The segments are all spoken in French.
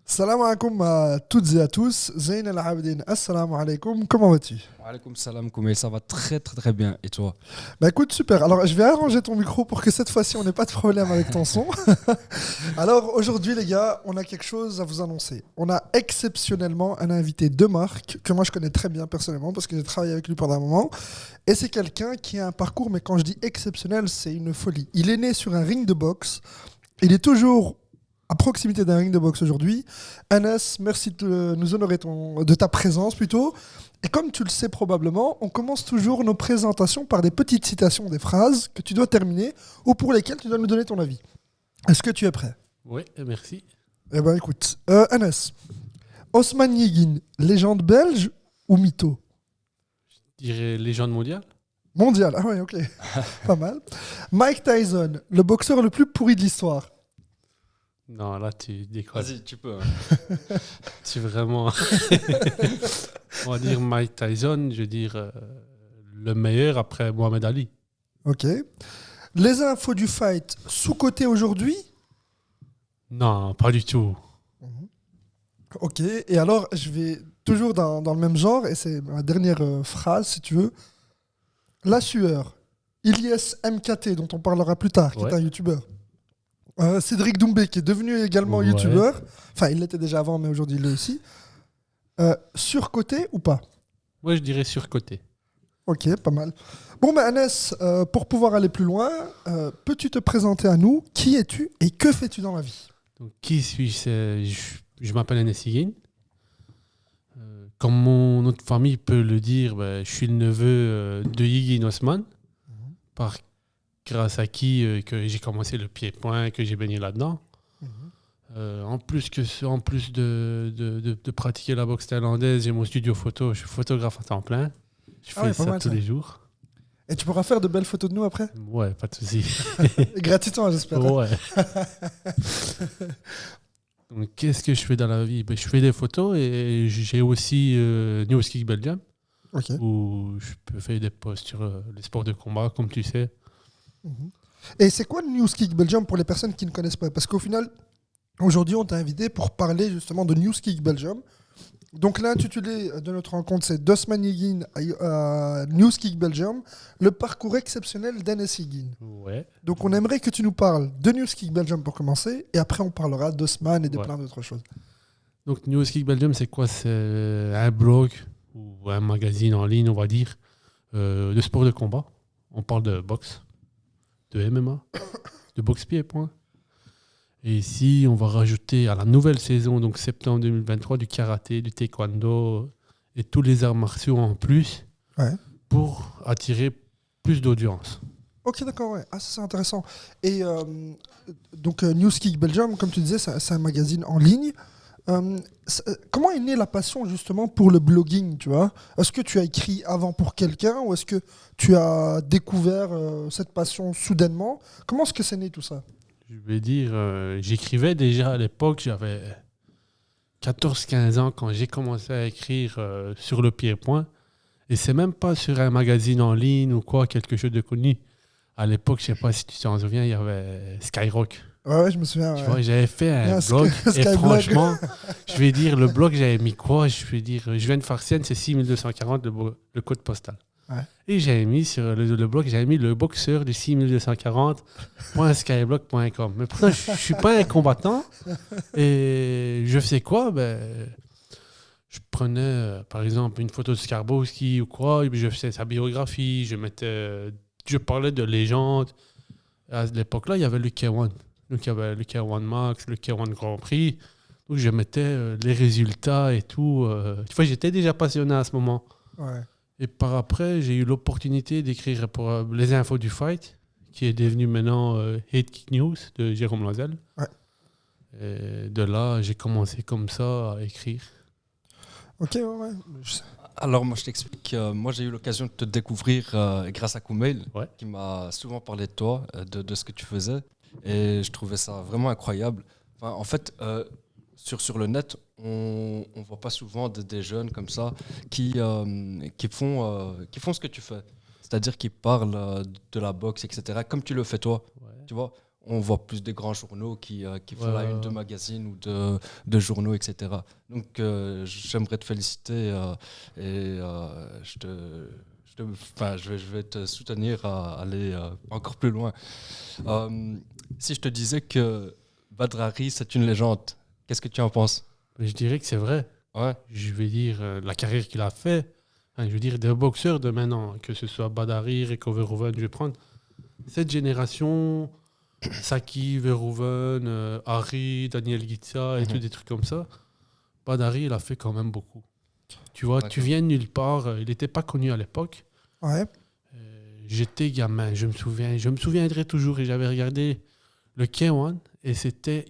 Salam alaikum à toutes et à tous. Zayn Al Abidin, assalamu alaikum. Comment vas-tu? Alaykoum salam, Koumel, ça va très très très bien. Et toi? Bah écoute, super. Alors je vais arranger ton micro pour que cette fois-ci on n'ait pas de problème avec ton son. Alors aujourd'hui les gars, on a quelque chose à vous annoncer. On a exceptionnellement un invité de marque que moi je connais très bien personnellement parce que j'ai travaillé avec lui pendant un moment. Et c'est quelqu'un qui a un parcours, mais quand je dis exceptionnel, c'est une folie. Il est né sur un ring de boxe. Il est toujours à proximité d'un ring de boxe aujourd'hui. Anas, merci de nous honorer de ta présence plutôt. Et comme tu le sais probablement, on commence toujours nos présentations par des petites citations, des phrases que tu dois terminer ou pour lesquelles tu dois nous donner ton avis. Est-ce que tu es prêt? Oui, merci. Eh ben écoute, Anas, Osman Yegin, légende belge ou mytho? Je dirais légende mondiale. Mondial, ah ouais, ok, pas mal. Mike Tyson, le boxeur le plus pourri de l'histoire. Non, là, tu déconnes. Vas-y, tu peux. Hein. Tu vraiment. On va dire Mike Tyson, je veux dire le meilleur après Mohamed Ali. Ok. Les infos du fight sous-côté aujourd'hui. Non, pas du tout. Ok. Et alors, je vais toujours dans le même genre, et c'est ma dernière phrase, si tu veux. La sueur. Ilyes MKT, dont on parlera plus tard, qui est Ouais. un youtubeur. Cédric Doumbé, qui est devenu également Ouais. youtubeur. Enfin, il l'était déjà avant, mais aujourd'hui, il l'est aussi. Surcoté ou pas? Moi, je dirais surcoté. Ok, pas mal. Bon, ben Anas, pour pouvoir aller plus loin, peux-tu te présenter à nous? Qui es-tu et que fais-tu dans la vie? Donc, qui suis-je? Je m'appelle Enes Higuin. Comme mon autre famille peut le dire, ben, je suis le neveu de Higuin Osman, grâce à qui que j'ai commencé le pied-point, que j'ai baigné là-dedans. En plus de pratiquer la boxe thaïlandaise, j'ai mon studio photo. Je suis photographe à temps plein. Je Ah fais ouais, pas ça mal, tous ça. les jours. Et tu pourras faire de belles photos de nous après? Ouais, pas de souci. Gratuitement, j'espère. Ouais. Donc, qu'est-ce que je fais dans la vie? Ben, je fais des photos et j'ai aussi News Kick Belgium Ok. où je peux faire des posts sur les sports de combat, comme tu sais. Et c'est quoi le News Kick Belgium pour les personnes qui ne connaissent pas? Parce qu'au final, aujourd'hui, on t'a invité pour parler justement de News Kick Belgium. Donc l'intitulé de notre rencontre, c'est D'Osman Yegin à News Kick Belgium, le parcours exceptionnel d'Anes Yegin. Ouais. Donc on aimerait que tu nous parles de News Kick Belgium pour commencer, et après on parlera d'Osman et de Ouais. plein d'autres choses. Donc, News Kick Belgium, c'est quoi? C'est un blog ou un magazine en ligne, on va dire, de sport de combat. On parle de boxe, de MMA, de boxe pied-point. Et ici, on va rajouter à la nouvelle saison, donc septembre 2023, du karaté, du taekwondo et tous les arts martiaux en plus Ouais. pour attirer plus d'audience. Ok, d'accord, ouais. Ah, ça, c'est intéressant. Et donc News Kick Belgium, comme tu disais, c'est un magazine en ligne. Comment est née la passion justement pour le blogging, tu vois? Est-ce que tu as écrit avant pour quelqu'un ou est-ce que tu as découvert cette passion soudainement? Comment est-ce que c'est né tout ça? Je vais dire, j'écrivais déjà à l'époque, j'avais 14-15 ans quand j'ai commencé à écrire sur le pied-point. Et c'est même pas sur un magazine en ligne ou quoi, quelque chose de connu. À l'époque, je sais pas si tu t'en souviens, il y avait Skyrock. Ouais, je me souviens. Tu Ouais. vois, j'avais fait un Un blog et Skyblog. franchement, je vais dire, le blog, j'avais mis quoi? Je vais dire, je viens de Farciennes, c'est 6240 le code postal. Ouais. Et j'avais mis sur le blog, j'avais mis le boxeur du 6240.skyblog.com. Mais pourtant, je suis pas un combattant. Et je sais quoi? Ben, je prenais, par exemple, une photo de Skarbowski ou quoi, et puis je faisais sa biographie, je parlais de légendes. À l'époque-là, il y avait le K1. Donc, il y avait le K1 Max, le K1 Grand Prix. Donc, je mettais les résultats et tout. Tu vois, j'étais déjà passionné à ce moment. Ouais. Et par après, j'ai eu l'opportunité d'écrire pour les infos du fight, qui est devenu maintenant Hate Kick News de Jérôme Loisel. Ouais. Et de là, j'ai commencé comme ça à écrire. Ok, ouais. Alors, moi, je t'explique. Moi, j'ai eu l'occasion de te découvrir grâce à Koumel, Ouais. qui m'a souvent parlé de toi, de ce que tu faisais. Et je trouvais ça vraiment incroyable. Enfin, en fait, sur le net, on ne voit pas souvent des jeunes comme ça qui font ce que tu fais. C'est-à-dire qui parlent de la boxe, etc. Comme tu le fais toi. Ouais. Tu vois, on voit plus des grands journaux qui font Ouais, la ouais, une de ouais. magazines ou de journaux, etc. Donc, j'aimerais te féliciter et je vais te soutenir à aller encore plus loin. Euh, Si je te disais que Badr Hari, c'est une légende, qu'est-ce que tu en penses? Mais je dirais que c'est vrai. Ouais, Je vais dire, la carrière qu'il a fait, hein, je veux dire, des boxeurs de maintenant, que ce soit Badari, Rico Verhoeven, je vais prendre cette génération, Saki, Verhoeven, Harry, Daniel Guizza et tous Mhm. des trucs comme ça. Badari, il a fait quand même beaucoup. Tu vois, tu D'accord. viens de nulle part, il n'était pas connu à l'époque. Ouais. J'étais gamin, je me souviendrai toujours, et j'avais regardé le K1 et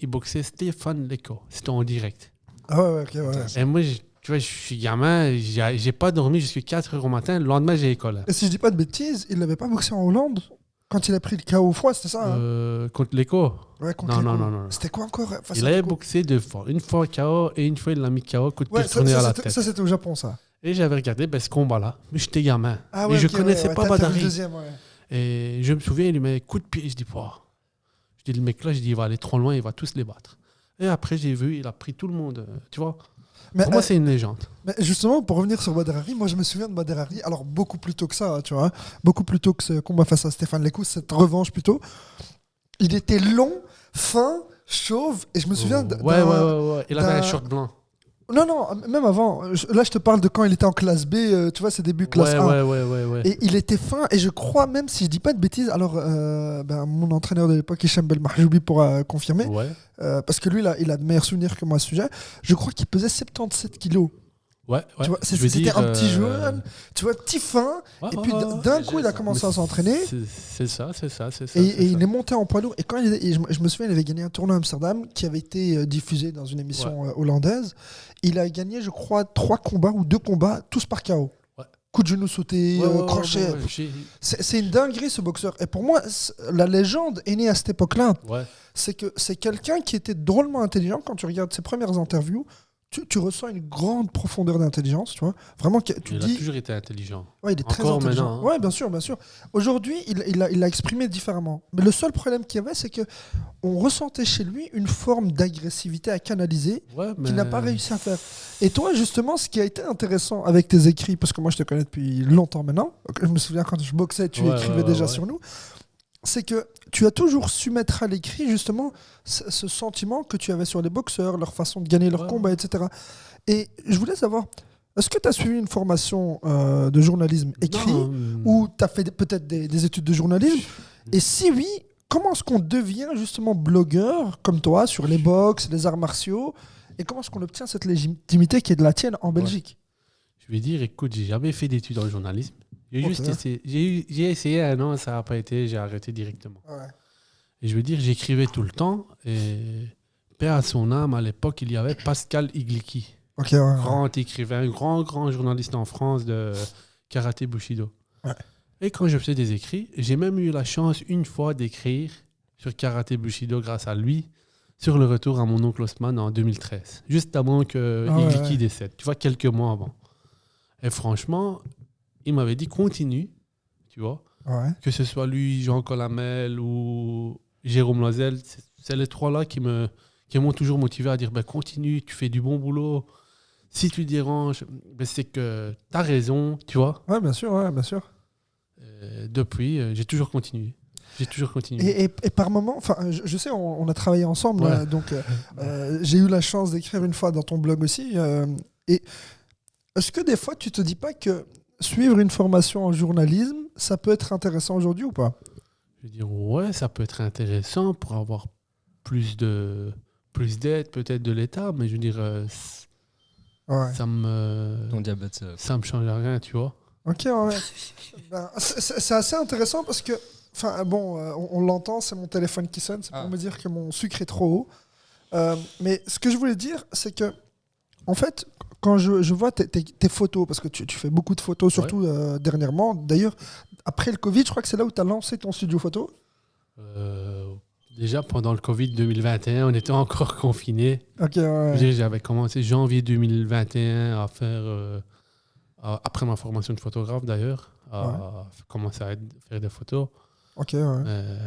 il boxait Stéphane Leco. C'était en direct. Ah ouais, ok, ouais. Intéressant. Et moi, tu vois, je suis gamin, j'ai pas dormi jusqu'à 4 heures au matin. Le lendemain, j'ai école. Et si je dis pas de bêtises, il l'avait pas boxé en Hollande quand il a pris le KO froid, c'était ça hein Contre l'Eco. Ouais, contre Non, les non, coups. non, non. C'était quoi encore enfin, Il c'était avait quoi boxé 2 fois. Une fois KO et une fois il l'a mis KO, coup de Ouais, pied tourné à la c'était- tête. ça, c'était au Japon, ça. Et j'avais regardé ce combat-là. Mais j'étais gamin. Ah et ouais, je ok, connaissais ouais, pas t'as vu le Badari. deuxième, ouais. Et je me souviens, il lui met coup de pied. Je dis, Pouah. Je dis, le mec là, je dis, il va aller trop loin, il va tous les battre. Et après, j'ai vu, il a pris tout le monde. Tu vois, Mais, pour moi, c'est une légende. mais justement, pour revenir sur Badr Hari, moi je me souviens de Badr Hari, alors beaucoup plus tôt que ça, hein, tu vois, beaucoup plus tôt que ce combat face à Stéphane Lecou, cette revanche plutôt. Il était long, fin, chauve, et je me souviens Ouais. Il avait un d'un- short blanc. Non, non, même avant. Là, je te parle de quand il était en classe B, tu vois, ses débuts classe 1. Ouais. Et il était fin, et je crois même, si je dis pas de bêtises, alors mon entraîneur de l'époque, Hicham Belmahjoubi, pourra confirmer, Ouais. parce que lui, il a de meilleurs souvenirs que moi à ce sujet. Je crois qu'il pesait 77 kilos. Ouais. Tu vois, Je veux c'était dire, un petit jeune, tu vois, petit fin, et puis d'un coup, il a commencé à s'entraîner. C'est ça. Et il est monté en poids lourd. Et quand je me souviens, il avait gagné un tournoi à Amsterdam qui avait été diffusé dans une émission hollandaise. Il a gagné, je crois, 3 combats ou 2 combats, tous par KO. Ouais. Coup de genou sauté, crochet. Ouais. C'est une dinguerie ce boxeur. Et pour moi, la légende est née à cette époque-là. Ouais. C'est que c'est quelqu'un qui était drôlement intelligent. Quand tu regardes ses premières interviews, tu ressens une grande profondeur d'intelligence. Tu vois, vraiment, tu Il a dis. toujours été intelligent. Ouais, il est très Encore intelligent. maintenant, hein. Ouais, bien sûr, bien sûr. Aujourd'hui, il l'a exprimé différemment. Mais le seul problème qu'il y avait, c'est que on ressentait chez lui une forme d'agressivité à canaliser Ouais, qu'il n'a pas réussi à faire. Et toi, justement, ce qui a été intéressant avec tes écrits, parce que moi, je te connais depuis longtemps maintenant, je me souviens quand je boxais, tu écrivais déjà sur nous, c'est que tu as toujours su mettre à l'écrit, justement, ce sentiment que tu avais sur les boxeurs, leur façon de gagner leur combat, etc. Et je voulais savoir, est-ce que tu as suivi une formation de journalisme écrit ou tu as fait peut-être des études de journalisme? Et si oui, comment est-ce qu'on devient justement blogueur comme toi sur les box, les arts martiaux? Et comment est-ce qu'on obtient cette légitimité qui est de la tienne en Belgique? Je vais dire, écoute, j'ai jamais fait d'études en journalisme. J'ai Ok. juste essayé. J'ai essayé 1 an, ça n'a pas été, j'ai arrêté directement. Ouais. Et je veux dire, j'écrivais tout le temps. Et paix à son âme, à l'époque, il y avait Pascal Igliki. Ok, ouais. Grand écrivain, grand journaliste en France de karaté Bushido. Ouais. Et quand je faisais des écrits, j'ai même eu la chance une fois d'écrire sur karaté Bushido grâce à lui sur le retour à mon oncle Osman en 2013, juste avant que Igliki décède, tu vois, quelques mois avant. Et franchement, il m'avait dit continue, tu vois, que ce soit lui, Jean Colamel ou Jérôme Loisel, c'est les 3 là qui m'ont toujours motivé à dire continue, tu fais du bon boulot. Si tu déranges, c'est que tu as raison, tu vois. Ouais, bien sûr, ouais, bien sûr. Depuis, j'ai toujours continué. Et par moment, enfin, je sais, on a travaillé ensemble, Ouais. donc j'ai eu la chance d'écrire une fois dans ton blog aussi. Et est-ce que des fois, tu te dis pas que suivre une formation en journalisme, ça peut être intéressant aujourd'hui ou pas? Je veux dire, ouais, ça peut être intéressant pour avoir plus d'aide peut-être de l'État, mais je veux dire, ça Ton diabète. me change rien, tu vois. Ok, ouais. Ben, c'est assez intéressant parce que, enfin, bon, on l'entend, c'est mon téléphone qui sonne, c'est pour me dire que mon sucre est trop haut. Mais ce que je voulais dire, c'est que, en fait, quand je vois tes photos, parce que tu fais beaucoup de photos, surtout dernièrement, d'ailleurs, après le Covid, je crois que c'est là où tu as lancé ton studio photo. Déjà, pendant le Covid 2021, on était encore confinés. Ok, ouais. J'avais commencé janvier 2021 à faire, après ma formation de photographe d'ailleurs, à commencer à faire des photos. Ok, ouais.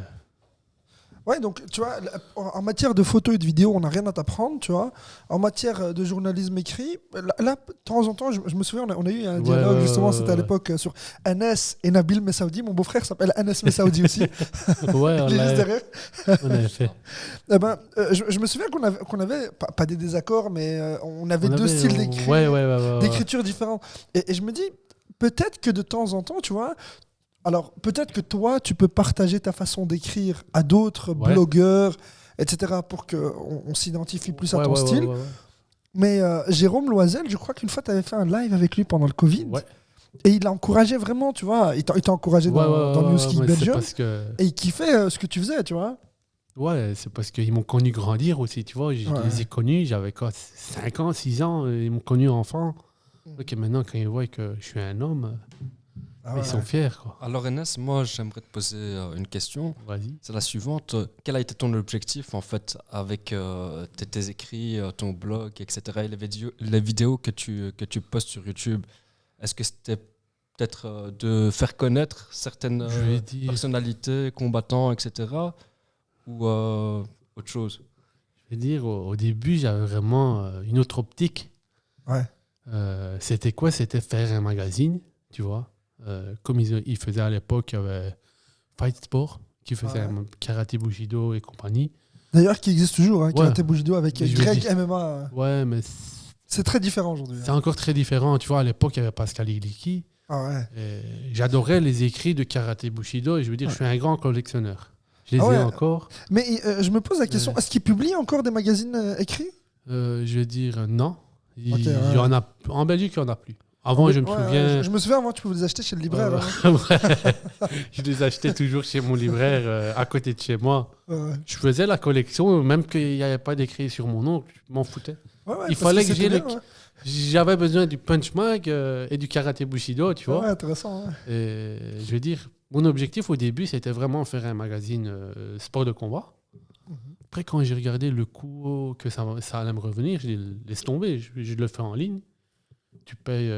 Ouais, donc tu vois, en matière de photos et de vidéos, on n'a rien à t'apprendre, tu vois. En matière de journalisme écrit, là, de temps en temps, je me souviens, on a eu un dialogue, justement, c'était à l'époque sur Anas et Nabil Messaoudi. Mon beau-frère s'appelle Anas Messaoudi aussi. Ouais, Il est juste derrière. on avait fait. Eh ben, je me souviens qu'on avait pas des désaccords, mais on avait deux styles d'écriture différents. Et je me dis, peut-être que de temps en temps, tu vois, alors peut-être que toi, tu peux partager ta façon d'écrire à d'autres blogueurs, etc., pour qu'on s'identifie plus à ton style. Ouais. Mais Jérôme Loisel, je crois qu'une fois, tu avais fait un live avec lui pendant le Covid. Ouais. Et il a encouragé vraiment, tu vois, il t'a encouragé dans News Kick Belgium. Et il kiffait ce que tu faisais, tu vois. Ouais, c'est parce qu'ils m'ont connu grandir aussi, tu vois. Je les ai connus, j'avais quoi, 5 ans, 6 ans, ils m'ont connu enfant. Ok, maintenant, quand ils voient que je suis un homme, ils sont fiers, quoi. Alors, Enes, moi, j'aimerais te poser une question. Vas-y. C'est la suivante. Quel a été ton objectif, en fait, avec tes écrits, ton blog, etc., et les vidéos que tu postes sur YouTube? Est-ce que c'était peut-être de faire connaître certaines personnalités, combattants, etc., ou autre chose? Je vais dire, au début, j'avais vraiment une autre optique. Ouais. C'était quoi? C'était faire un magazine, tu vois. Comme ils faisaient à l'époque, il y avait Fight Sport, qui faisait un karaté Bushido et compagnie. D'ailleurs, qui existe toujours, hein, karaté Bushido avec Greg MMA. Ouais, mais c'est très différent aujourd'hui. C'est encore très différent. Tu vois, à l'époque, il y avait Pascal Igliki. Ah ouais. J'adorais les écrits de karaté Bushido et je veux dire, je suis un grand collectionneur. Je les ai encore. Mais je me pose la question, est-ce qu'il publie encore des magazines écrits? Je vais dire non. Il y en a, en Belgique, il n'y en a plus. Avant, je me souviens. Je me souviens, avant, tu pouvais les acheter chez le libraire. Je les achetais toujours chez mon libraire, à côté de chez moi. Je faisais la collection, même qu'il n'y avait pas d'écrit sur mon nom, je m'en foutais. Il fallait que j'ai J'avais besoin du Punch Mag et du Karaté Bushido, tu vois. Ouais, intéressant. Ouais. Et, je veux dire, mon objectif au début, c'était vraiment faire un magazine sport de combat. Après, quand j'ai regardé le coût que ça allait me revenir, je dis, laisse tomber, je le fais en ligne. Tu payes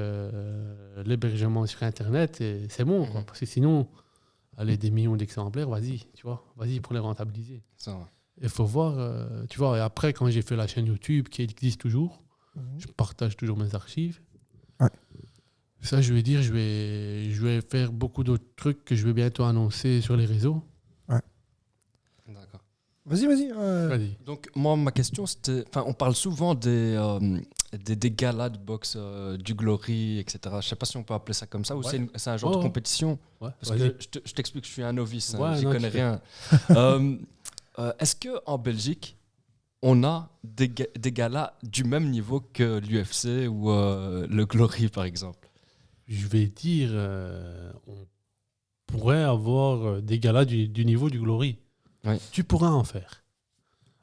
l'hébergement sur Internet et c'est bon. Quoi. Parce que sinon, aller des millions d'exemplaires, vas-y, tu vois, vas-y pour les rentabiliser. Il faut voir, tu vois. Et après, quand j'ai fait la chaîne YouTube, qui existe toujours, je partage toujours mes archives. Ouais. Ça, je vais dire, je vais faire beaucoup d'autres trucs que je vais bientôt annoncer sur les réseaux. Ouais. D'accord. Vas-y. Vas-y. Donc, moi, ma question, c'était... Enfin, on parle souvent des galas de boxe, du Glory, etc. Je ne sais pas si on peut appeler ça comme ça, ou c'est un genre de compétition. Ouais. Parce que je t'explique, je suis un novice, j'y connais rien. Est-ce qu'en Belgique, on a des galas du même niveau que l'UFC ou le Glory, par exemple? Je vais dire, on pourrait avoir des galas du niveau du Glory. Oui. Tu pourras en faire.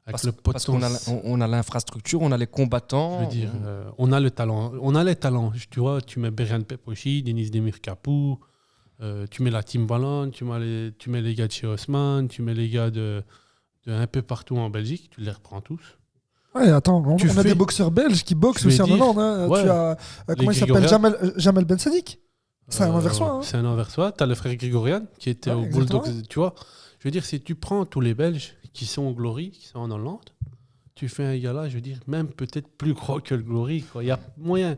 Parce qu'on a l'infrastructure, on a les combattants. Je veux dire, on a le talent. On a les talents. Tu vois, tu mets Berian Pepochi, Denis Demir Kapou, tu mets la Team Ballon, tu mets les gars de chez Haussmann, tu mets les gars de un peu partout en Belgique, tu les reprends tous. Ouais, attends, on a des boxeurs belges qui boxent aussi en Hollande. Hein. Tu as, comment il s'appelle, Jamel Ben Sadik. C'est un Anversois. Hein. C'est un Anversois. Tu as le frère Grégorian qui était au Bulldogs. Tu vois, je veux dire, si tu prends tous les Belges qui sont au Glory, qui sont en Hollande, tu fais un gala, je veux dire, même peut-être plus gros que le Glory. Quoi. Il y a moyen.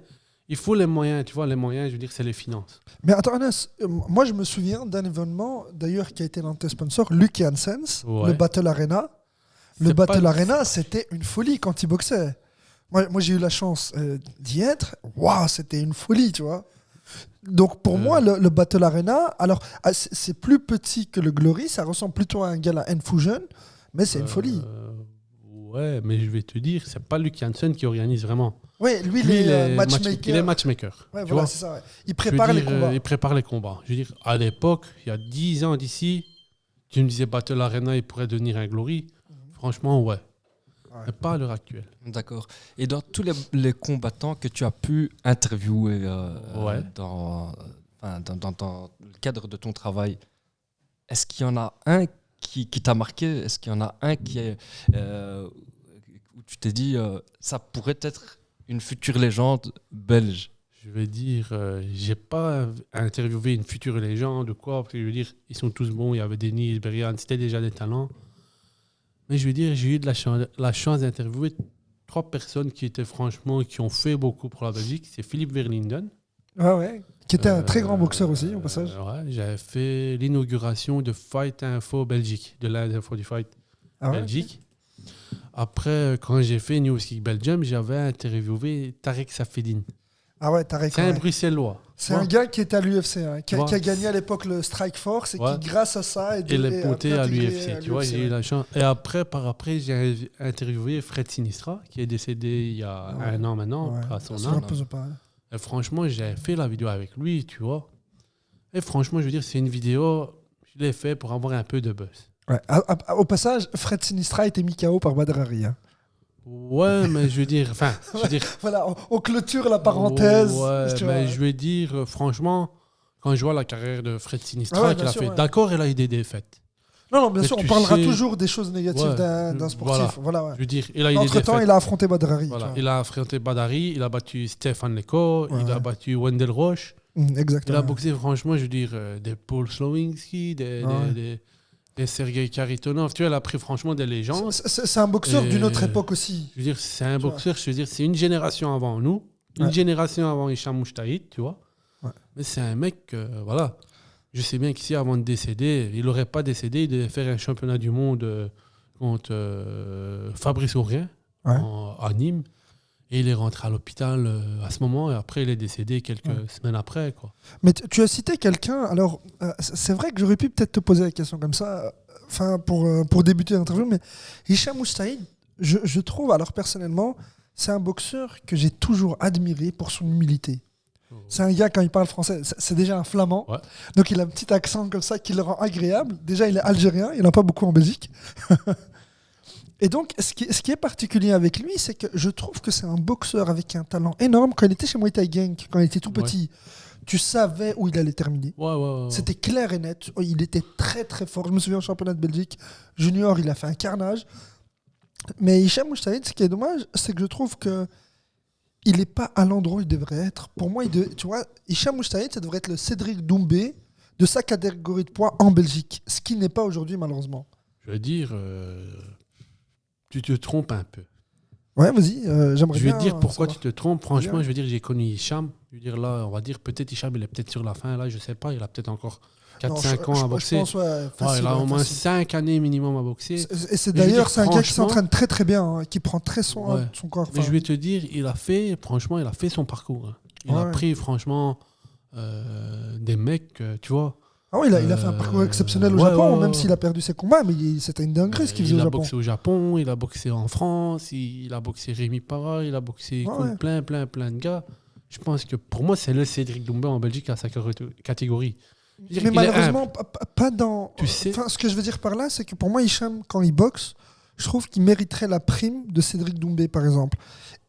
Il faut les moyens, tu vois, les moyens, je veux dire, c'est les finances. Mais attends, Anas, moi je me souviens d'un événement, d'ailleurs, qui a été l'un de tes sponsors, Luke Hansens, le Battle Arena. Le Battle Arena, c'était une folie quand il boxait. Moi j'ai eu la chance d'y être. Waouh, c'était une folie, tu vois. Donc pour moi, le Battle Arena, alors c'est plus petit que le Glory, ça ressemble plutôt à un gala N-Fusion, mais c'est une folie. Ouais, mais je vais te dire, c'est pas Luke Hansen qui organise vraiment. Oui, lui il est matchmaker. Il est matchmaker. Ouais, voilà, c'est ça. Ouais. Il prépare les combats. Il prépare les combats. Je veux dire, à l'époque, il y a 10 ans d'ici, tu me disais Battle Arena, il pourrait devenir un Glory. Franchement, ouais. Mais pas à l'heure actuelle. D'accord. Et dans tous les combattants que tu as pu interviewer dans le cadre de ton travail, est-ce qu'il y en a un qui t'a marqué? Est-ce qu'il y en a un qui est où tu t'es dit ça pourrait être une future légende belge? Je vais dire, j'ai pas interviewé une future légende ou quoi, parce que je veux dire, ils sont tous bons. Il y avait Denis, Berian, c'était déjà des talents. Mais je veux dire, j'ai eu la chance d'interviewer 3 personnes qui ont fait beaucoup pour la Belgique. C'est Philippe Verlinden. Ouais. Qui était un très grand boxeur aussi, au passage. Ouais, j'avais fait l'inauguration de Fight Info Belgique, de l'Inde Info du Fight Belgique. Après, quand j'ai fait News Kick Belgium, j'avais interviewé Tarek Safedine. Ah ouais, Tarek. C'est un Bruxellois. C'est un gars qui était à l'UFC, qui a gagné à l'époque le Strike Force et qui, grâce à ça, est monté à l'UFC. Tu vois, j'ai eu la chance. Et par après, j'ai interviewé Fred Sinistra, qui est décédé il y a 1 an maintenant, à son âme. Et franchement, j'ai fait la vidéo avec lui, tu vois. Et franchement, je veux dire, c'est une vidéo, je l'ai fait pour avoir un peu de buzz. Ouais. Au passage, Fred Sinistra a été mis KO par Badr Hari. Ouais, mais je veux dire... Voilà, on clôture la parenthèse. Ouais, mais je veux dire, franchement, quand je vois la carrière de Fred Sinistra qu'il a fait, d'accord, il a eu des défaites. Non, bien sûr, on parlera toujours des choses négatives d'un sportif. Voilà. Je veux dire, il a eu Entre-temps, il a affronté Badr Hari. Voilà. Il a affronté Badr Hari, il a battu Stéphane Leko, il a battu Wendell Roche. Exactement. Il a boxé, franchement, je veux dire, des Paul Slowinski, des Sergei Karitonov. Tu vois, il a pris franchement des légendes. C'est un boxeur d'une autre époque aussi. Je veux dire, c'est un boxeur, je veux dire, c'est une génération avant nous, une génération avant Hicham Mouchtaïd, tu vois. Ouais. Mais c'est un mec, voilà. Je sais bien qu'ici, avant de décéder, il n'aurait pas décédé, il devait faire un championnat du monde contre Fabrice Aurien à Nîmes. Et il est rentré à l'hôpital à ce moment, et après, il est décédé quelques semaines après, quoi. Mais tu as cité quelqu'un, alors, c'est vrai que j'aurais pu peut-être te poser la question comme ça, pour débuter l'interview, mais Hicham Mouchtaïd, je trouve, alors personnellement, c'est un boxeur que j'ai toujours admiré pour son humilité. C'est un gars, quand il parle français, c'est déjà un flamand. Ouais. Donc il a un petit accent comme ça qui le rend agréable. Déjà, il est algérien, il n'y en a pas beaucoup en Belgique. Et donc, ce qui est particulier avec lui, c'est que je trouve que c'est un boxeur avec un talent énorme. Quand il était chez Muay Thai Gang, quand il était tout petit, tu savais où il allait terminer. Ouais. C'était clair et net. Il était très très fort. Je me souviens au championnat de Belgique junior, il a fait un carnage. Mais Hicham Mouchtaïd, ce qui est dommage, c'est que je trouve que il n'est pas à l'endroit où il devrait être. Pour moi, tu vois, Hicham Mouchtaïd, ça devrait être le Cédric Doumbé de sa catégorie de poids en Belgique, ce qui n'est pas aujourd'hui, malheureusement. Je veux dire, tu te trompes un peu. Ouais, vas-y, j'aimerais bien. Je vais te dire pourquoi tu te trompes. Franchement, je veux dire, j'ai connu Hicham. Je veux dire, là, on va dire, peut-être Hicham, il est peut-être sur la fin, là, je sais pas, il a peut-être encore 4-5 ans à boxer. Je pense, facile, il a au moins 5 années minimum à boxer. Et c'est d'ailleurs, c'est un gars qui s'entraîne très très bien, qui prend très soin de son corps. Mais je vais te dire, il a fait son parcours. Hein. Il a pris, franchement, des mecs, tu vois. Ah oui, il a fait un parcours exceptionnel au Japon, même s'il a perdu ses combats, mais c'était une dinguerie ce qu'il faisait au Japon. Il a boxé au Japon, il a boxé en France, il a boxé Rémi Parra, il a boxé contre plein de gars. Je pense que pour moi, c'est le Cédric Doumbé en Belgique à sa catégorie. Mais malheureusement, pas dans... Tu sais... Enfin, ce que je veux dire par là, c'est que pour moi, Hicham, quand il boxe, je trouve qu'il mériterait la prime de Cédric Doumbé, par exemple.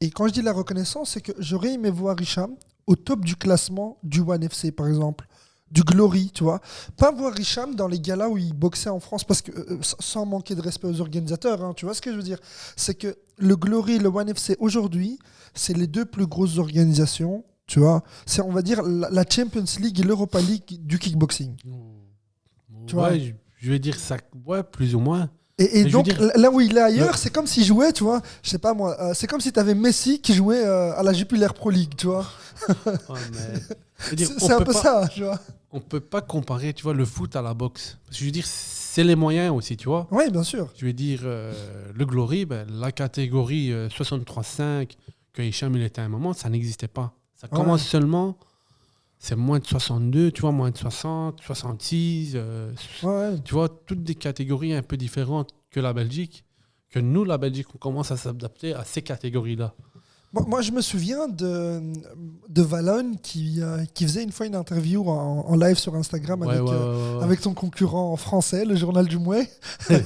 Et quand je dis la reconnaissance, c'est que j'aurais aimé voir Hicham au top du classement du One FC, par exemple. Du Glory, tu vois. Pas voir Hicham dans les galas où il boxait en France, parce que sans manquer de respect aux organisateurs, hein, tu vois ce que je veux dire. C'est que le Glory et le One FC, aujourd'hui, c'est les 2 plus grosses organisations, tu vois. C'est, on va dire, la Champions League et l'Europa League du kickboxing. Tu vois, je vais dire ça, plus ou moins. Et donc, là où il est ailleurs, c'est comme s'il jouait, tu vois, je sais pas moi, c'est comme si tu avais Messi qui jouait à la Jupiler Pro League, tu vois. C'est un peu ça, tu vois. On peut pas comparer, tu vois, le foot à la boxe. Parce que je veux dire, c'est les moyens aussi, tu vois. Oui, bien sûr. Je veux dire, le Glory, la catégorie 63-5, que Hicham il était à un moment, ça n'existait pas. Ça commence seulement, c'est moins de 62, tu vois, moins de 60, 66. Tu vois, toutes des catégories un peu différentes que la Belgique. Que nous, la Belgique, on commence à s'adapter à ces catégories-là. Moi, je me souviens de Valone qui faisait une fois une interview en live sur Instagram avec ton concurrent français, le Journal du Mouet.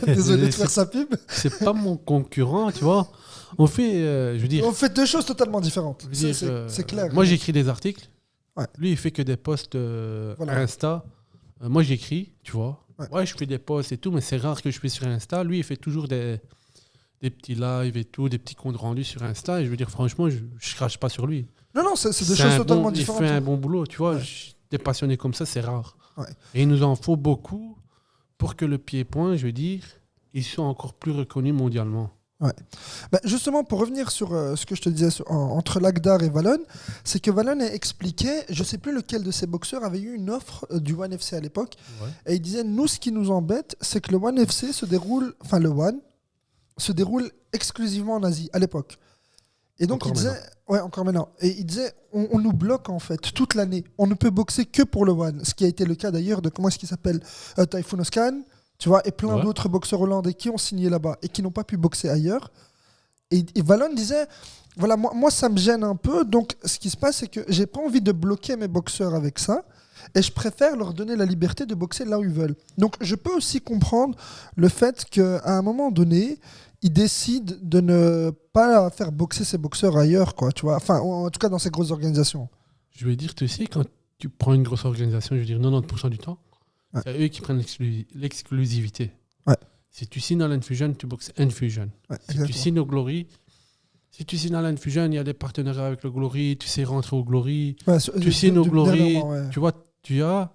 Désolé de faire sa pub. C'est pas mon concurrent, tu vois. On fait, on fait 2 choses totalement différentes. C'est clair. Moi, j'écris des articles. Ouais. Lui, il fait que des posts Insta. Moi, j'écris, tu vois. Ouais, je fais des posts et tout, mais c'est rare que je fais sur Insta. Lui, il fait toujours des petits lives et tout, des petits comptes rendus sur Insta. Et je veux dire, franchement, je crache pas sur lui. Non, c'est 2 choses totalement différentes. Il fait un bon boulot, tu vois. Des passionnés comme ça, c'est rare. Ouais. Et il nous en faut beaucoup pour que le pied-point, je veux dire, ils sont encore plus reconnus mondialement. Bah, justement, pour revenir sur ce que je te disais entre Lagdar et Wallon, c'est que Wallon a expliqué, je ne sais plus lequel de ces boxeurs avait eu une offre du One FC à l'époque, et il disait, nous, ce qui nous embête, c'est que le One FC se déroule exclusivement en Asie, à l'époque. Et donc, Encore il disait, encore maintenant, et il disait, on nous bloque en fait toute l'année. On ne peut boxer que pour le One, ce qui a été le cas d'ailleurs de, comment est-ce qu'il s'appelle, Typhoon Oscan, tu vois, et plein d'autres boxeurs hollandais qui ont signé là-bas et qui n'ont pas pu boxer ailleurs. Et Wallon disait, voilà, moi ça me gêne un peu, donc ce qui se passe, c'est que j'ai pas envie de bloquer mes boxeurs avec ça, et je préfère leur donner la liberté de boxer là où ils veulent. Donc je peux aussi comprendre le fait qu'à un moment donné, ils décident de ne pas faire boxer ces boxeurs ailleurs, quoi, tu vois, enfin, en tout cas dans ces grosses organisations. Je vais dire, tu sais, quand tu prends une grosse organisation, je veux dire 90% du temps, c'est eux qui prennent l'exclusivité. Ouais. Si tu signes à l'Infusion, tu boxes Infusion. Si tu signes au Glory, si tu signes à l'Infusion, il y a des partenariats avec le Glory, tu sais rentrer au Glory, tu signes au Glory, tu vois, tu as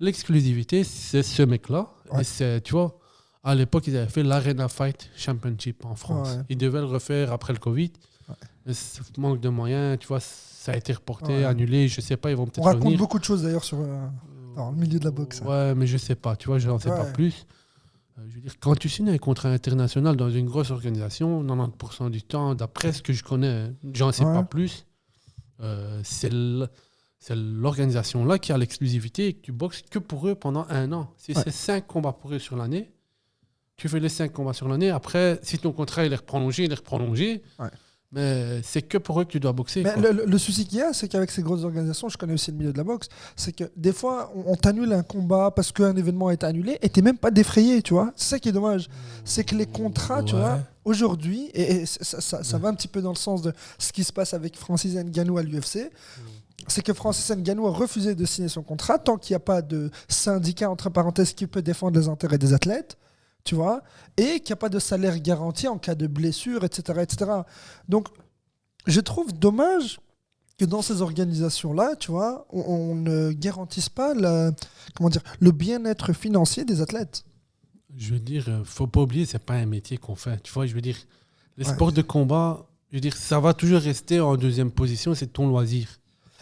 l'exclusivité, c'est ce mec-là. Et c'est, tu vois, à l'époque, ils avaient fait l'Arena Fight Championship en France. Ils devaient le refaire après le Covid. Mais manque de moyens, tu vois, ça a été reporté, annulé, je sais pas, ils vont peut-être revenir. On raconte beaucoup de choses d'ailleurs sur le milieu de la boxe. Ouais, mais je sais pas, tu vois, je n'en sais pas plus. Je veux dire, quand tu signes un contrat international dans une grosse organisation, 90% du temps, d'après ce que je connais, j'en sais pas plus, c'est l'organisation-là qui a l'exclusivité et que tu boxes que pour eux pendant 1 an. Si c'est 5 combats pour eux sur l'année, tu fais les 5 combats sur l'année. Après, si ton contrat il est prolongé, il est prolongé. Mais c'est que pour eux que tu dois boxer. Mais le souci qu'il y a, c'est qu'avec ces grosses organisations, je connais aussi le milieu de la boxe, c'est que des fois, on t'annule un combat parce qu'un événement a été annulé et t'es même pas défrayé, tu vois. C'est ça qui est dommage. C'est que les contrats, tu vois, aujourd'hui, et ça va un petit peu dans le sens de ce qui se passe avec Francis Ngannou à l'UFC, c'est que Francis Ngannou a refusé de signer son contrat tant qu'il n'y a pas de syndicat, entre parenthèses, qui peut défendre les intérêts des athlètes. Tu vois, et qu'il n'y a pas de salaire garanti en cas de blessure, etc., etc. Donc, je trouve dommage que dans ces organisations-là, tu vois, on ne garantisse pas le bien-être financier des athlètes. Je veux dire, faut pas oublier, c'est pas un métier qu'on fait. Tu vois, je veux dire, les sports de combat, je veux dire, ça va toujours rester en deuxième position, c'est ton loisir.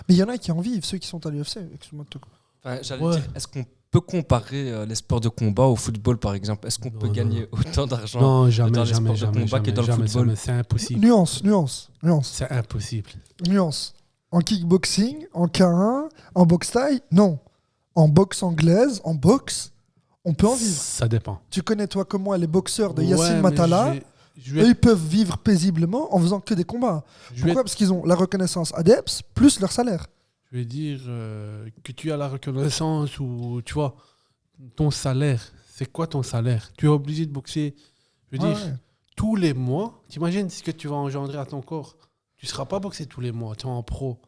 Mais il y en a qui en vivent, ceux qui sont à l'UFC. Excuse-moi de te... Enfin, j'allais dire, est-ce qu'on peut comparer les sports de combat au football, par exemple? Est-ce qu'on peut gagner autant d'argent dans les sports de combat que dans le football? C'est impossible. Nuance. C'est impossible. Nuance. En kickboxing, en K1, en boxe thaï, non. En boxe anglaise, en boxe, on peut en vivre. Ça dépend. Tu connais, toi comme moi, les boxeurs de Yacine Matala. Eux, ils peuvent vivre paisiblement en faisant que des combats. Pourquoi? Parce qu'ils ont la reconnaissance ADEPS plus leur salaire. Je veux dire que tu as la reconnaissance ou, tu vois, ton salaire. C'est quoi ton salaire? Tu es obligé de boxer, je veux dire, tous les mois. T'imagines ce que tu vas engendrer à ton corps. Tu ne seras pas boxé tous les mois, tu es en pro.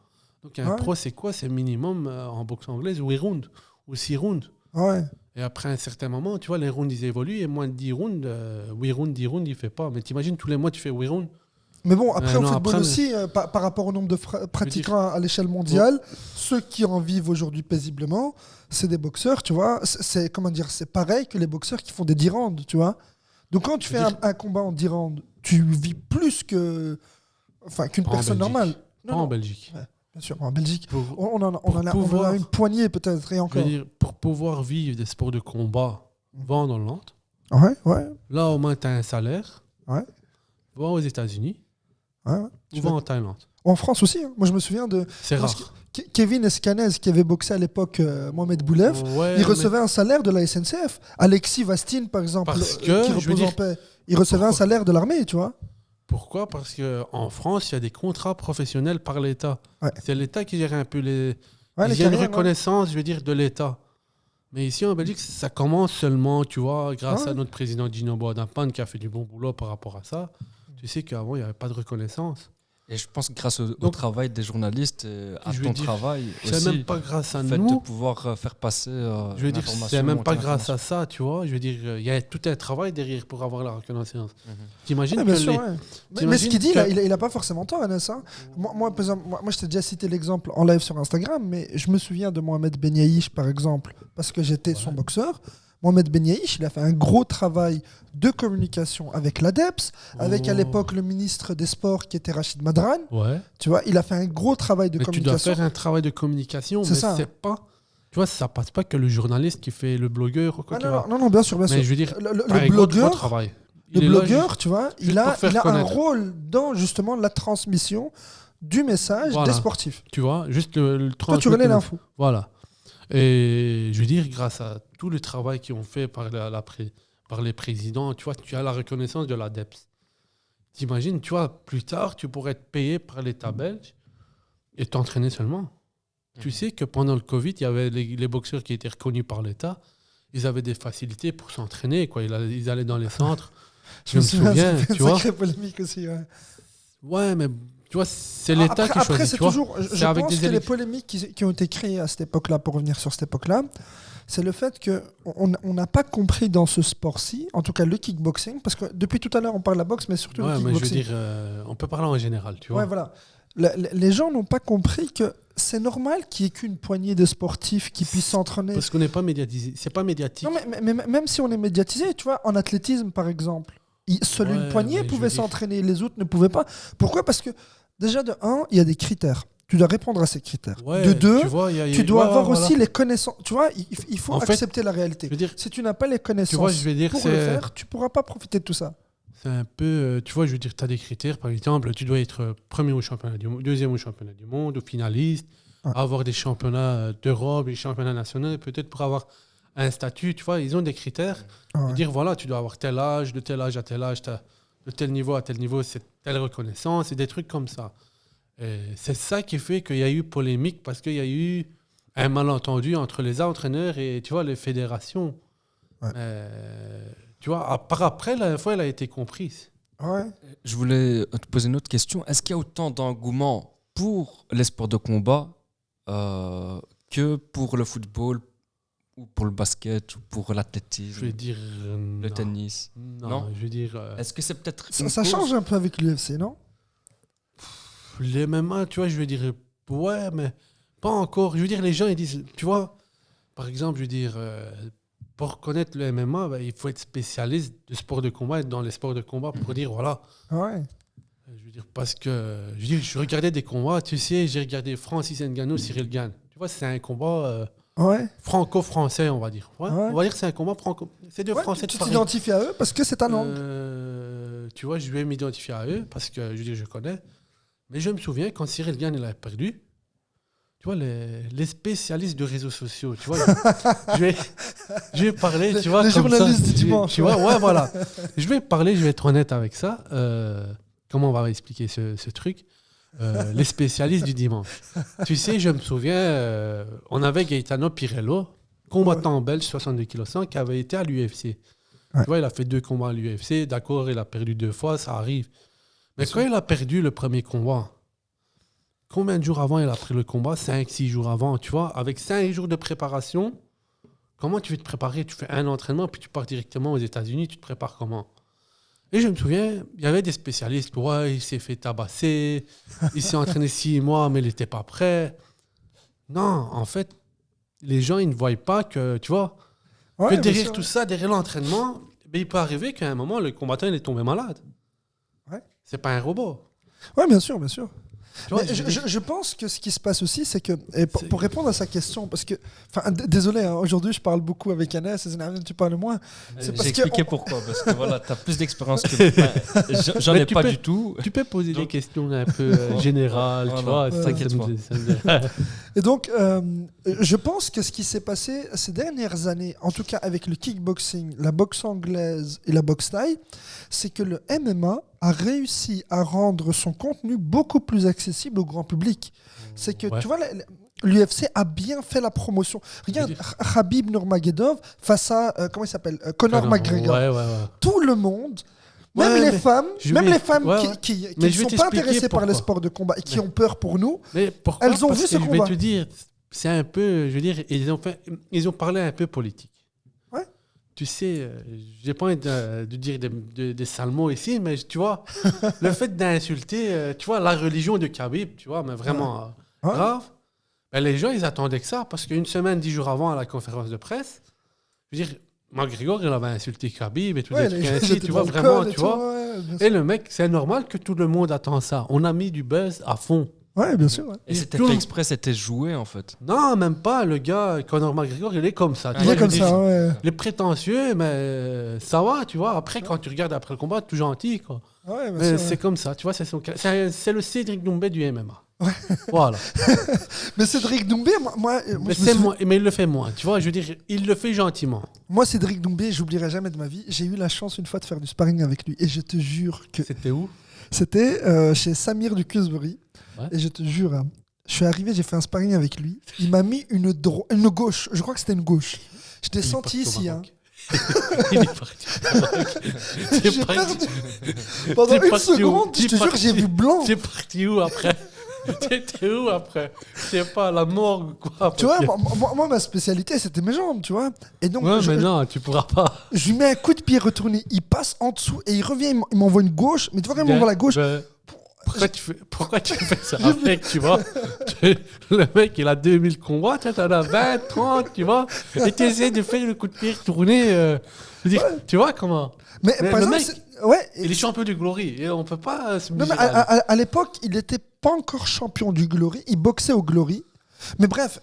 Donc un pro, c'est quoi? C'est minimum en boxe anglaise 8 rounds ou 6 rounds. Et après un certain moment, tu vois, les rounds, ils évoluent et moins de 10 rounds, 8 rounds, 10 rounds, il ne fait pas. Mais t'imagines, tous les mois, tu fais 8 rounds. Mais bon, après, au football aussi, par rapport au nombre de pratiquants à l'échelle mondiale, ceux qui en vivent aujourd'hui paisiblement, c'est des boxeurs, tu vois. C'est, comment dire, c'est pareil que les boxeurs qui font des 10 rounds, tu vois. Donc quand tu fais un combat en 10 rounds, tu vis plus qu'une personne normale. Pas en Belgique. Ouais, bien sûr, en Belgique. On en a une poignée peut-être, et encore. Je veux dire, pour pouvoir vivre des sports de combat, va en Hollande. Là, au moins, tu as un salaire. Va aux États-Unis. Ou va en Thaïlande. En France aussi. Hein. Moi, je me souviens de... C'est rare. Kevin Escanez, qui avait boxé à l'époque Mohamed Boulev, il recevait un salaire de la SNCF. Alexis Vastine, par exemple, qui repose en paix, il recevait un salaire de l'armée, tu vois. Pourquoi? Parce qu'en France, il y a des contrats professionnels par l'État. C'est l'État qui gère un peu les... il y a une reconnaissance, je veux dire, de l'État. Mais ici, en Belgique, ça commence seulement, tu vois, grâce à notre président Dino Boadampan, qui a fait du bon boulot par rapport à ça. Tu sais qu'avant, il n'y avait pas de reconnaissance. Et je pense que grâce au travail des journalistes, à ton travail aussi, c'est même pas grâce à le fait nous de pouvoir faire passer je veux dire, c'est même pas grâce à ça, tu vois. Je veux dire, il y a tout un travail derrière pour avoir la reconnaissance. T'imagines mais ce qu'il dit, il a pas forcément tort, Anas. Hein. Moi, par exemple, moi, je t'ai déjà cité l'exemple en live sur Instagram, mais je me souviens de Mohamed Ben Yaïch, par exemple, parce que j'étais son boxeur. Mohamed Ben Yaïch, il a fait un gros travail de communication avec l'ADEPS, avec à l'époque le ministre des Sports qui était Rachid Madran. Ouais. Tu vois, il a fait un gros travail de Mais tu dois communication. faire un travail de communication, C'est mais ça. c'est pas. Tu vois, ça passe pas que le journaliste qui fait le blogueur ou quoi Ah, qui non, va. non, non, bien sûr, bien Mais sûr. je veux dire, Le un gros blogueur, travail. le Il est là blogueur, tu vois, juste il a, pour faire il a un connaître. rôle dans justement la transmission du message Voilà. des sportifs. Tu vois, juste le Toi, tu transmettre relais le- l'info. Voilà. Et je veux dire, grâce à tout le travail qu'ils ont fait par les présidents, tu vois, tu as la reconnaissance de l'ADEPS. T'imagines, tu vois, plus tard, tu pourrais être payé par l'État belge et t'entraîner seulement. Tu sais que pendant le Covid, il y avait les boxeurs qui étaient reconnus par l'État. Ils avaient des facilités pour s'entraîner, quoi. Ils allaient dans les centres. Je me souviens, ça fait tu une vois. sacrée polémique aussi. Ouais. Ouais, mais tu vois, c'est l'État qui Après, choisit. c'est tu vois. toujours. C'est Je avec pense des que les élections. polémiques qui ont été créées à cette époque-là, pour revenir sur cette époque-là, c'est le fait qu'on n'a pas compris dans ce sport-ci, en tout cas le kickboxing, parce que depuis tout à l'heure on parle de la boxe, mais surtout Ouais, le mais je veux kickboxing. dire, on peut parler en général, tu vois. Ouais, voilà. Les gens n'ont pas compris que c'est normal qu'il n'y ait qu'une poignée de sportifs qui puissent s'entraîner. Parce qu'on n'est pas médiatisé. C'est pas médiatique. Non, mais même si on est médiatisé, tu vois, en athlétisme par exemple, seule une Ouais, poignée mais je pouvait veux dire- s'entraîner, les autres ne pouvaient pas. Pourquoi ? Parce que déjà de 1, il y a des critères. Tu dois répondre à ces critères. Ouais, De 2, tu vois, tu dois ouais, avoir voilà. aussi les connaissances. Tu vois, il faut En fait, accepter la réalité. Je veux dire, Si tu n'as pas les connaissances tu vois, je vais dire, pour le faire, tu ne pourras pas profiter de tout ça. c'est un peu. Tu vois, je veux dire, tu as des critères. Par exemple, tu dois être premier au championnat du monde, deuxième au championnat du monde, ou finaliste, Ouais. avoir des championnats d'Europe, des championnats nationaux, peut-être pour avoir un statut. Tu vois, ils ont des critères. Ouais. Dire, voilà, tu dois avoir tel âge, de tel âge à tel âge, de tel niveau à tel niveau, c'est telle reconnaissance, et des trucs comme ça. Et c'est ça qui fait qu'il y a eu polémique, parce qu'il y a eu un malentendu entre les entraîneurs et, tu vois, les fédérations. Ouais. Tu vois, par après, la fois, elle a été comprise. Ouais. Je voulais te poser une autre question. Est-ce qu'il y a autant d'engouement pour les sports de combat que pour le football, ou pour le basket, ou pour Je l'athlétisme, vais dire. le non. tennis? Non, je vais dire. Est-ce que c'est peut-être Ça, une ça cause change un peu avec l'UFC, non ? Les MMA, tu vois, je vais dire. Ouais, mais pas encore. Je veux dire, les gens, ils disent. Tu vois, par exemple, je veux dire. Pour connaître le MMA, il faut être spécialiste de sport de combat, être dans les sports de combat pour dire, voilà. Ouais. Je veux dire, parce que je veux dire, je regardais des combats, tu sais, j'ai regardé Francis Ngannou, Cyril Gane. Tu vois, c'est un combat Ouais. franco-français, on va dire. Ouais, Ouais. On va dire que c'est un combat franco. C'est deux Ouais, Français tu de Paris. t'identifies à eux parce que c'est ta langue. Tu vois, je vais m'identifier à eux parce que je veux dire, je connais. Mais je me souviens quand Cyril Gane il a perdu, tu vois, les spécialistes de réseaux sociaux, tu vois, je vais parler, tu vois, Les comme journalistes ça. du dimanche, Tu vois, ouais, voilà. Je vais parler, je vais être honnête avec ça. Comment on va expliquer ce truc les spécialistes du dimanche. Tu sais, je me souviens, on avait Gaetano Pirello, combattant belge, 62 kg 100, qui avait été à l'UFC. Ouais. Tu vois, il a fait 2 combats à l'UFC. D'accord, il a perdu 2 fois, ça arrive. Mais quand il a perdu le premier combat, combien de jours avant il a pris le combat? 5-6 jours avant, tu vois. Avec 5 jours de préparation, comment tu veux te préparer? Tu fais un entraînement, puis tu pars directement aux États-Unis, tu te prépares comment? Et je me souviens, il y avait des spécialistes. Ouais, il s'est fait tabasser, il s'est entraîné 6 mois, mais il n'était pas prêt. Non, en fait, les gens, ils ne voient pas que, tu vois, Ouais, que bien derrière sûr. tout ça, derrière l'entraînement, ben, il peut arriver qu'à un moment, le combattant, il est tombé malade. Ouais. C'est pas un robot. Ouais, bien sûr, bien sûr. Tu vois, Mais je pense que ce qui se passe aussi, c'est que, et C'est- pour répondre à sa question, parce que, enfin, désolé, hein, aujourd'hui je parle beaucoup avec Agnès, et Zénarine, tu parles moins. C'est parce J'ai que expliqué on- pourquoi. Parce que voilà, tu as plus d'expérience que moi. J'en Mais ai tu pas peux- du tout. Tu peux poser des Donc- questions un peu générales, tu Voilà, vois. t'inquiète pas. Et donc, je pense que ce qui s'est passé ces dernières années, en tout cas avec le kickboxing, la boxe anglaise et la boxe thaï, c'est que le MMA a réussi à rendre son contenu beaucoup plus accessible au grand public. C'est que, Ouais. tu vois, l'UFC a bien fait la promotion. Regarde, Khabib Nurmagomedov face à, comment il s'appelle Conor McGregor. Ouais, ouais, ouais. Tout le monde, même Ouais, les mais femmes, je même vais- les femmes ouais, ouais. qui Mais ne je vais sont pas t'expliquer intéressées par les pourquoi. sports de combat et qui Mais- ont peur pour nous, Mais pourquoi? Elles ont Parce vu que ce je vais combat. te dire, c'est un peu, je veux dire, ils ont parlé un peu politique. Ouais. Tu sais, j'ai pas envie de dire des sales mots ici, mais tu vois, le fait d'insulter, tu vois, la religion de Khabib, tu vois, mais vraiment Ouais. grave, ben, les gens, ils attendaient que ça, parce qu'une semaine, 10 jours avant à la conférence de presse, je veux dire, McGregor, il avait insulté Khabib et tout, Ouais, des trucs les gens ainsi, jetaient tu de vois, l'alcool vraiment, et tu tout, vois. ouais, bien Et sûr. le mec, c'est normal que tout le monde attend ça. On a mis du buzz à fond. Ouais, bien sûr. Ouais. Et c'était tout fait le- exprès, c'était joué en fait. Non, même pas. Le gars, Conor McGregor, il est comme ça. tu Il vois, est je comme veux dire, ça, ouais. Il est prétentieux, mais ça va, tu vois. Après, quand tu regardes après le combat, tout gentil, quoi. Ouais, bien Mais sûr, c'est ouais. comme ça, tu vois. C'est le Cédric Doumbé du MMA. Voilà. Mais Cédric Doumbé, moi, Mais, je me c'est souviens- moins- mais il le fait moins, tu vois. Je veux dire, il le fait gentiment. moi, Cédric Doumbé, j'oublierai jamais de ma vie. J'ai eu la chance une fois de faire du sparring avec lui. Et je te jure que C'était où? c'était chez Samir du Cusbury. Ouais. Et je te jure, hein, je suis arrivé, j'ai fait un sparring avec lui. Il m'a mis une gauche. Je crois que c'était une gauche. Je t'ai Il est senti parti au ici. Hein. Maroc. Il est parti au Maroc. T'es J'ai parti- perdu. Pendant T'es une parti où? seconde, je T'es te jure, parti- j'ai vu blanc. T'es parti où après? T'étais où après? Je sais pas, à la morgue ou quoi? Tu vois, parce que- moi, ma spécialité, c'était mes jambes, tu vois. Et donc, Ouais, mais non, tu pourras pas. je lui mets un coup de pied retourné. Il passe en dessous et il revient. Il m'envoie une gauche. Mais tu vois, quand il m'envoie la gauche. Ben, pourquoi tu fais ça avec, tu vois? Le mec, il a 2000 combats, toi, t'en as 20, 30, tu vois? Et tu essaies de faire le coup de pied retourné. Je veux dire, tu vois comment? Mais, Mais par le exemple, mec, ouais. Il est champion du Glory et on peut pas se Non, mais mesurer. à l'époque, il n'était pas encore champion du Glory. Il boxait au Glory. Mais bref,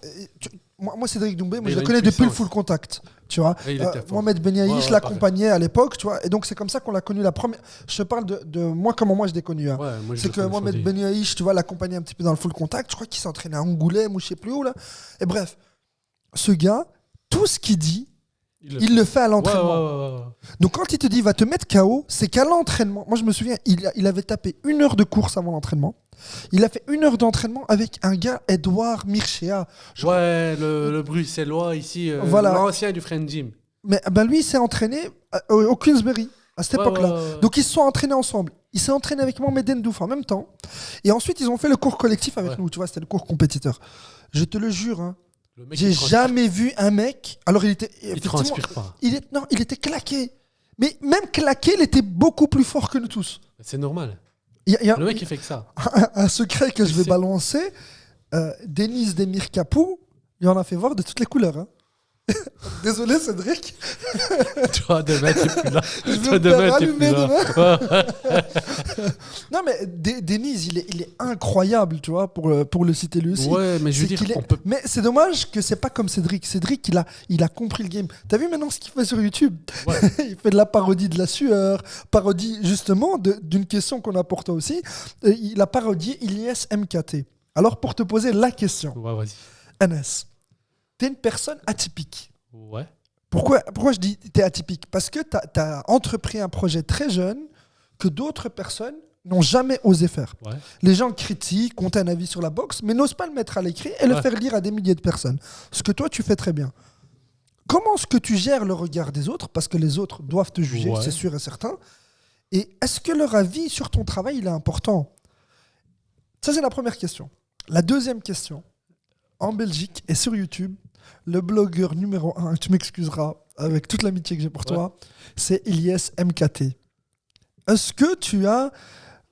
moi, Cédric Doumbé, moi, Mais je il a le une connais depuis le puissance. full contact. Tu vois, Et il était fort. Mohamed Ben Yaïch Ouais, ouais, l'accompagnait à l'époque, tu vois. Et donc, c'est comme ça qu'on l'a connu la première. Je te parle de moi, comment moi je l'ai connu. Hein. Ouais, moi, je C'est le que connais Mohamed aussi. Ben Yaïch, tu vois, l'accompagnait un petit peu dans le full contact. Je crois qu'il s'entraînait à Angoulême ou je sais plus où, là. Et bref, ce gars, tout ce qu'il dit, il le fait à l'entraînement. Ouais. Donc quand il te dit il va te mettre KO, c'est qu'à l'entraînement. Moi je me souviens, il avait tapé 1 heure de course avant l'entraînement. Il a fait 1 heure d'entraînement avec un gars, Edouard Mircea. Ouais, le bruxellois ici, Voilà. l'ancien du Friend Gym. Mais ben, lui il s'est entraîné au Queensberry à cette Ouais, époque-là. ouais. Donc ils se sont entraînés ensemble. Il s'est entraîné avec Mohamed Ndouf en même temps. Et ensuite ils ont fait le cours collectif avec Ouais. nous. Tu vois, c'était le cours compétiteur. Je te le jure, hein, Le mec, j'ai il transpire- jamais vu un mec. Alors il était. Il effectivement, transpire pas. non, il était claqué. Mais même claqué, il était beaucoup plus fort que nous tous. C'est normal. Il y a Le mec, il fait que ça. un secret que je vais C'est- balancer. Denis Demir Capou, il en a fait voir de toutes les couleurs. Hein. Désolé, Cédric. Toi, demain, t'es plus là. Je vais Toi, me demain, faire t'es plus allumer là. demain. Non, mais Denis, il est incroyable, tu vois, pour le citer lui aussi. Ouais, mais je veux C'est dire, qu'il est- on peut. Mais c'est dommage que c'est pas comme Cédric. Cédric, il a compris le game. T'as vu maintenant ce qu'il fait sur YouTube? Ouais. Il fait de la parodie de la sueur, parodie justement d'une question qu'on a pour toi aussi. Il a parodié Ilyes MKT. Alors pour te poser la question, Ouais, vas-y. Anas, t'es une personne atypique. Ouais. Pourquoi je dis t'es atypique? Parce que t'as entrepris un projet très jeune que d'autres personnes n'ont jamais osé faire. Ouais. Les gens critiquent, ont un avis sur la boxe, mais n'osent pas le mettre à l'écrit et le Ouais. faire lire à des milliers de personnes. Ce que toi, tu fais très bien. Comment est-ce que tu gères le regard des autres? Parce que les autres doivent te juger, Ouais. c'est sûr et certain. Et est-ce que leur avis sur ton travail, il est important? Ça, c'est la première question. La deuxième question. En Belgique et sur YouTube, le blogueur numéro 1, tu m'excuseras avec toute l'amitié que j'ai pour Ouais. toi, c'est Ilyes MKT. Est-ce que tu as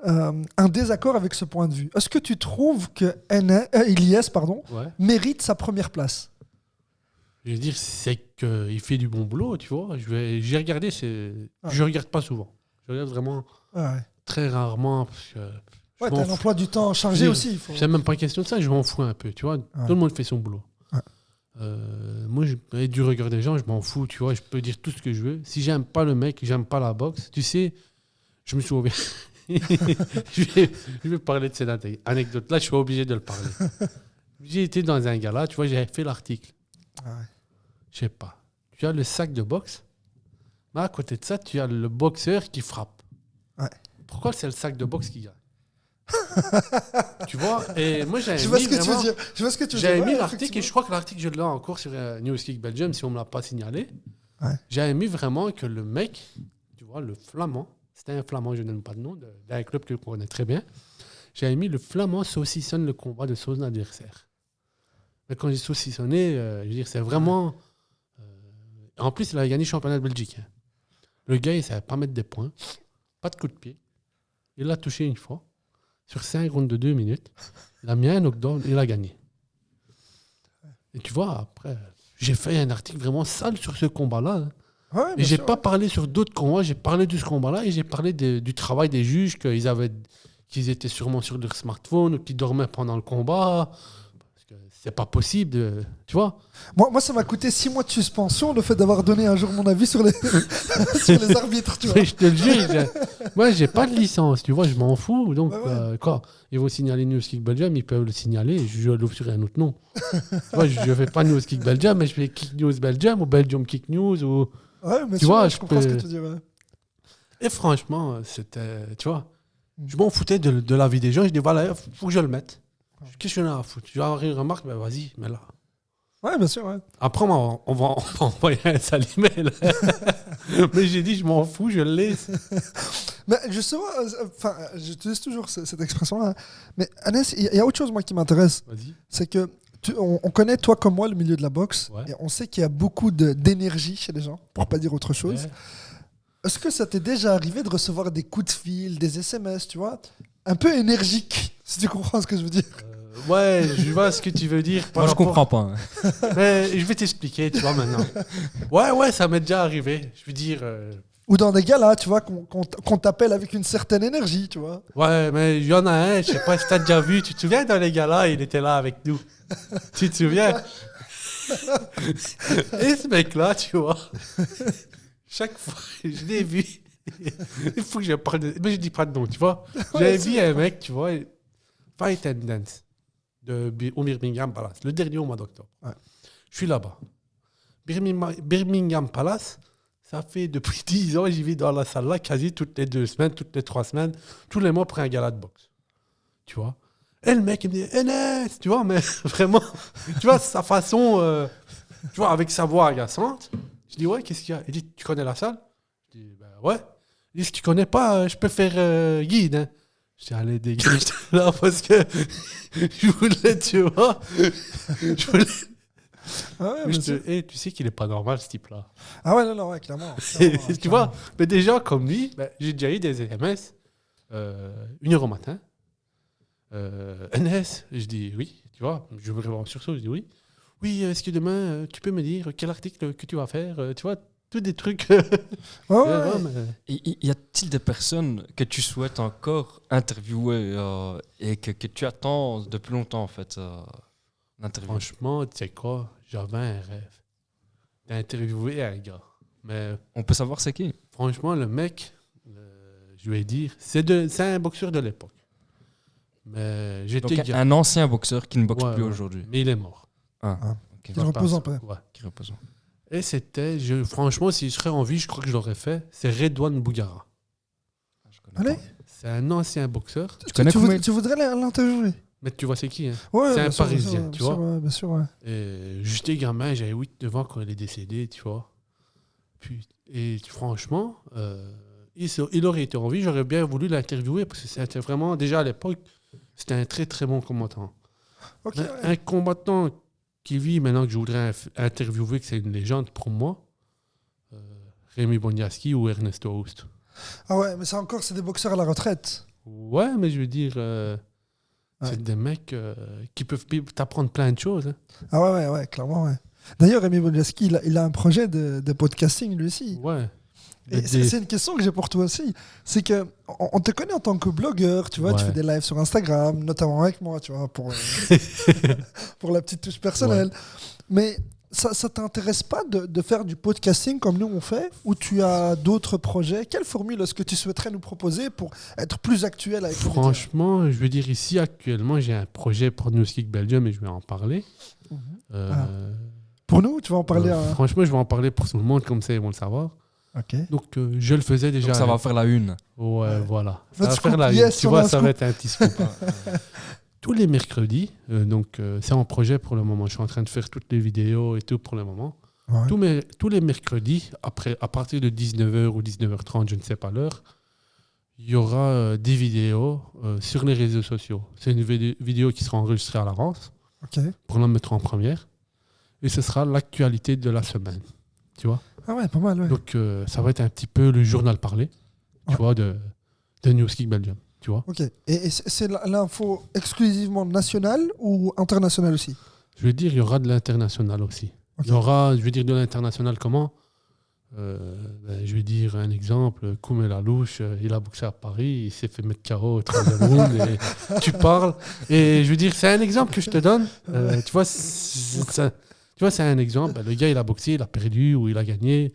un désaccord avec ce point de vue? Est-ce que tu trouves que Ilyes Ouais. mérite sa première place? Je veux dire, c'est qu'il fait du bon boulot, tu vois. J'ai regardé, je regarde pas souvent. Je regarde vraiment Ouais, très rarement. Parce que je ouais m'en t'as un fous. emploi du temps chargé Oui, aussi. Il faut... C'est même pas une question de ça, je m'en fous un peu, tu vois. Tout le monde fait son boulot. Ouais. Moi, du regard des gens, je m'en fous, tu vois. Je peux dire tout ce que je veux. Si j'aime pas le mec, j'aime pas la boxe, tu sais, je me souviens. je vais parler de cette anecdote. Là, je suis obligé de le parler. J'ai été dans un gala, tu vois, j'avais fait l'article. Ouais. Je sais pas. Tu as le sac de boxe, mais à côté de ça, tu as le boxeur qui frappe. Ouais. Pourquoi c'est le sac de boxe qui gagne? Tu vois? Et moi, j'avais Je vois mis ce que tu veux vraiment- dire. Je vois ce que tu veux J'avais dire. mis Ouais, l'article et je crois que l'article, je l'ai encore sur Newskick Belgium, si on ne me l'a pas signalé. Ouais. J'avais mis vraiment que le mec, tu vois, le Flamand, c'était un Flamand, je ne donne pas de nom, d'un club que je connais très bien. J'avais mis le Flamand saucissonne le combat de son adversaire. Mais quand j'ai saucissonné, je veux dire, c'est vraiment. En plus, il a gagné le championnat de Belgique. Hein. Le gars, il ne savait pas mettre des points, pas de coup de pied. Il l'a touché une fois. Sur 5 rounds de 2 minutes, il a mis un knockdown, il a gagné. Et tu vois, après, j'ai fait un article vraiment sale sur ce combat-là. Hein. Ouais, Et bien j'ai sûr, pas ouais. parlé sur d'autres combats, j'ai parlé de ce combat-là et j'ai parlé du travail des juges, qu'ils étaient sûrement sur leur smartphone ou qu'ils dormaient pendant le combat. Parce que c'est pas possible, tu vois. Moi, ça m'a coûté 6 mois de suspension le fait d'avoir donné un jour mon avis sur les, sur les arbitres, tu vois. Mais je te le jure, moi j'ai pas de licence, tu vois, je m'en fous. Donc, Ouais, ouais. quoi, ils vont signaler News Kick Belgium, ils peuvent le signaler, je l'ouvre sur un autre nom. Tu vois, je fais pas News Kick Belgium, mais je fais Kick News Belgium ou Belgium Kick News. Ouais, mais Tu vois, je je comprends ce que peux- tu dis. Ouais. Et franchement, c'était, tu vois, je m'en foutais de la vie des gens, je dis voilà, faut que je le mette. Qu'est-ce que j'en ai à foutre? Tu vas avoir une remarque, ben vas-y, mets-la. Ouais, bien sûr, ouais. Après, on va envoyer un sale email. Mais j'ai dit, je m'en fous, je le laisse. Mais justement, enfin, j'utilise toujours cette expression-là. Hein. Mais Agnès, il y a autre chose, moi, qui m'intéresse. Vas-y. C'est que on connaît, toi comme moi, le milieu de la boxe. Ouais. Et on sait qu'il y a beaucoup d'énergie chez les gens, pour pas dire autre chose. Ouais. Est-ce que ça t'est déjà arrivé de recevoir des coups de fil, des SMS, tu vois, un peu énergiques, si tu comprends ce que je veux dire? Ouais, je vois ce que tu veux dire. Moi, je comprends pas. Hein. Mais je vais t'expliquer, tu vois, maintenant. Ouais, ça m'est déjà arrivé. Je veux dire, Ou dans des galas, tu vois, qu'on t'appelle avec une certaine énergie, tu vois. ouais, mais il y en a un, je sais pas si t'as déjà vu. Tu te souviens dans les gars-là, il était là avec nous. Tu te souviens? Et ce mec-là, tu vois, chaque fois, je l'ai vu. Il faut que je prenne. Mais je dis pas de nom, tu vois. J'avais vu un mec, tu vois, Fight and Dance au Birmingham Palace, le dernier au mois d'octobre. Ouais. Je suis là-bas. Birmingham Palace, ça fait depuis 10 ans, j'y vais dans la salle là quasi toutes les 2 semaines, toutes les 3 semaines, tous les mois pour un gala de boxe. Tu vois. Et le mec, il me dit, NS, tu vois, mais vraiment, tu vois, sa façon, tu vois, avec sa voix agaçante. Je dis, ouais, qu'est-ce qu'il y a? Il dit, tu connais la salle? Je dis, ben ouais. Il dit, si tu connais pas, je peux faire guide. Hein. Je dis, allez, dégage de là parce que je voulais, tu vois. Je voulais. Ah ouais, Mais bien sûr. tu sais qu'il est pas normal, ce type-là. Ah ouais, non, ouais, clairement. Tu vois, mais des gens comme lui, ben, j'ai déjà eu des SMS, 1h au matin. NS, je dis oui, tu vois, je me réveille en sursaut, je dis oui. Oui, est-ce que demain, tu peux me dire quel article que tu vas faire, tu vois, tous des trucs. Ouais, ouais, ouais. mais- Y a-t-il des personnes que tu souhaites encore interviewer et que tu attends depuis longtemps, en fait, l'interview? Franchement, tu sais quoi, j'avais un rêve d'interviewer un gars. Mais On peut savoir c'est qui? franchement, le mec, je vais dire, c'est un boxeur de l'époque. Mais Donc, j'étais gars. un ancien boxeur qui ne boxe Ouais, plus ouais. aujourd'hui. Mais il est mort. Ah, Ah. ok. Qu'il repose en paix. Ouais. Qui repose. Et c'était, franchement, si je serais en vie, je crois que je l'aurais fait. C'est Redouane Bougara. Je connais Allez, pas. C'est un ancien boxeur. connais Koumail? tu voudrais l'interviewer? Mais tu vois, c'est qui, hein? Ouais, C'est bien un sûr, Parisien, bien tu sûr, vois. ouais, bien sûr, ouais. Et j'étais gamin, j'avais 8-9 ans quand il est décédé, tu vois. Et franchement, il aurait été en vie, j'aurais bien voulu l'interviewer parce que c'était vraiment, déjà à l'époque, c'était un très très bon combattant. Ok, Mais ouais. un combattant qui vit maintenant que je voudrais interviewer, que c'est une légende pour moi, Rémi Boniaski ou Ernesto Houst. Ah ouais, mais c'est des boxeurs à la retraite. Ouais, mais je veux dire, Ouais. c'est des mecs qui peuvent t'apprendre plein de choses. Hein. Ah ouais, ouais, clairement, ouais. D'ailleurs, Rémi Boljaski, il a un projet de podcasting, lui aussi. Ouais. Et c'est une question que j'ai pour toi aussi. C'est que on te connaît en tant que blogueur, tu vois, tu Ouais. fais des lives sur Instagram, notamment avec moi, tu vois, pour la petite touche personnelle. Mais ça t'intéresse pas de faire du podcasting comme nous on fait, ou tu as d'autres projets? Quelle formule est-ce que tu souhaiterais nous proposer pour être plus actuel avec les médias? Franchement, je veux dire, ici, actuellement, j'ai un projet pour News Kick Belgium et je vais en parler. Mhm. Euh, Pour nous, tu vas en parler Franchement, je vais en parler pour tout le monde, comme ça, ils vont le savoir. Ok. Donc, je le faisais déjà. Donc ça va faire la une. Ouais, voilà. Ça Notre va faire scoop, la yes, une. Tu on a vois, un ça scoop. va être un petit scoop. Tous les mercredis, c'est en projet pour le moment. Je suis en train de faire toutes les vidéos et tout pour le moment. Ouais. Tous les mercredis, à partir de 19h ou 19h30, je ne sais pas l'heure, il y aura des vidéos sur les réseaux sociaux. C'est une vidéo qui sera enregistrée à l'avance Ok. pour la mettre en première. Et ce sera l'actualité de la semaine. Tu vois? Ah ouais, pas mal, ouais. Donc, ça va être un petit peu le journal parlé, tu Ouais. vois, de News Kick Belgium. Tu vois? Ok. Et c'est l'info exclusivement nationale ou internationale aussi? Je veux dire, il y aura de l'international aussi. Ok. Il y aura, je veux dire, de l'international comment? Je vais dire un exemple. Koumé Lalouche, il a boxé à Paris, il s'est fait mettre KO au 3e round et tu parles. Et je veux dire, c'est un exemple que je te donne. Tu vois, c'est un exemple. Le gars, il a boxé, il a perdu ou il a gagné.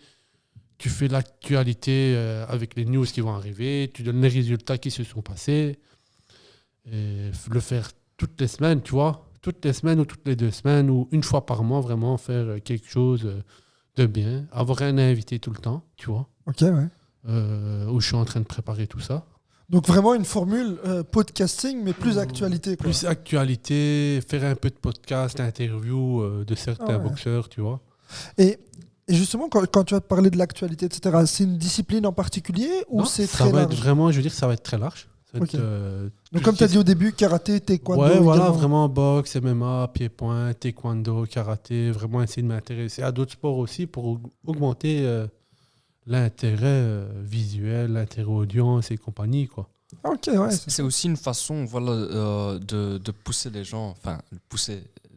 Tu fais l'actualité avec les news qui vont arriver, tu donnes les résultats qui se sont passés. Et le faire toutes les semaines, tu vois, toutes les semaines ou toutes les 2 semaines ou une fois par mois, vraiment faire quelque chose de bien. Avoir un invité tout le temps, tu vois, Ok, ouais. où je suis en train de préparer tout ça. Donc vraiment une formule podcasting, mais plus actualité, quoi. Plus actualité, faire un peu de podcast, interview de certains boxeurs, tu vois. Et justement, quand tu vas parler de l'actualité, etc., c'est une discipline en particulier ou Non, c'est ça très va large? être vraiment, je veux dire, ça va être très large. Ça va Ok. être, Donc comme tu as dit au début, karaté, taekwondo. ouais, voilà, également. vraiment boxe, MMA, pied-point, taekwondo, karaté, vraiment essayer de m'intéresser à d'autres sports aussi pour augmenter l'intérêt visuel, l'intérêt audience et compagnie, quoi. Ah, ok, ouais. C'est aussi une façon de pousser les gens, enfin,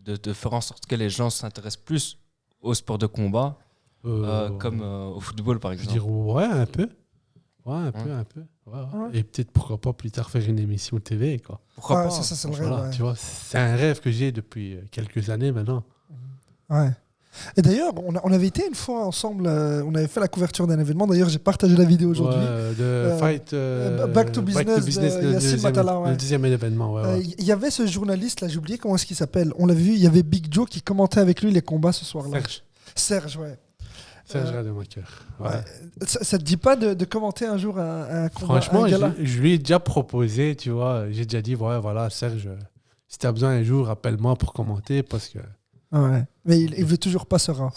de faire en sorte que les gens s'intéressent plus au sport de combat, comme au football par Je veux exemple. dire, ouais, un peu. Ouais, un peu. Ouais, ouais. Ouais. Et peut-être pourquoi pas plus tard faire une émission TV, quoi. Pourquoi Ouais, pas? ça c'est le rêve. Voilà, Ouais. tu vois, c'est un rêve que j'ai depuis quelques années maintenant. Ouais. Et d'ailleurs, on avait été une fois ensemble, on avait fait la couverture d'un événement. D'ailleurs, j'ai partagé la vidéo aujourd'hui. Ouais, de Fight Back to Business de Yacine Matala, ouais. le 10e événement. Ouais, ouais. Il y avait ce journaliste, là, j'ai oublié comment est-ce qu'il s'appelle. On l'avait vu, il y avait Big Joe qui commentait avec lui les combats ce soir-là. Serge, ouais. Serge Rademacher. Ouais. Ouais. Ça te dit pas de commenter un jour un combat, Franchement, un gala? je lui ai déjà proposé, tu vois. J'ai déjà dit, ouais, voilà, Serge, si tu as besoin un jour, appelle-moi pour commenter parce que. Ouais. Mais il veut toujours pas ce rat.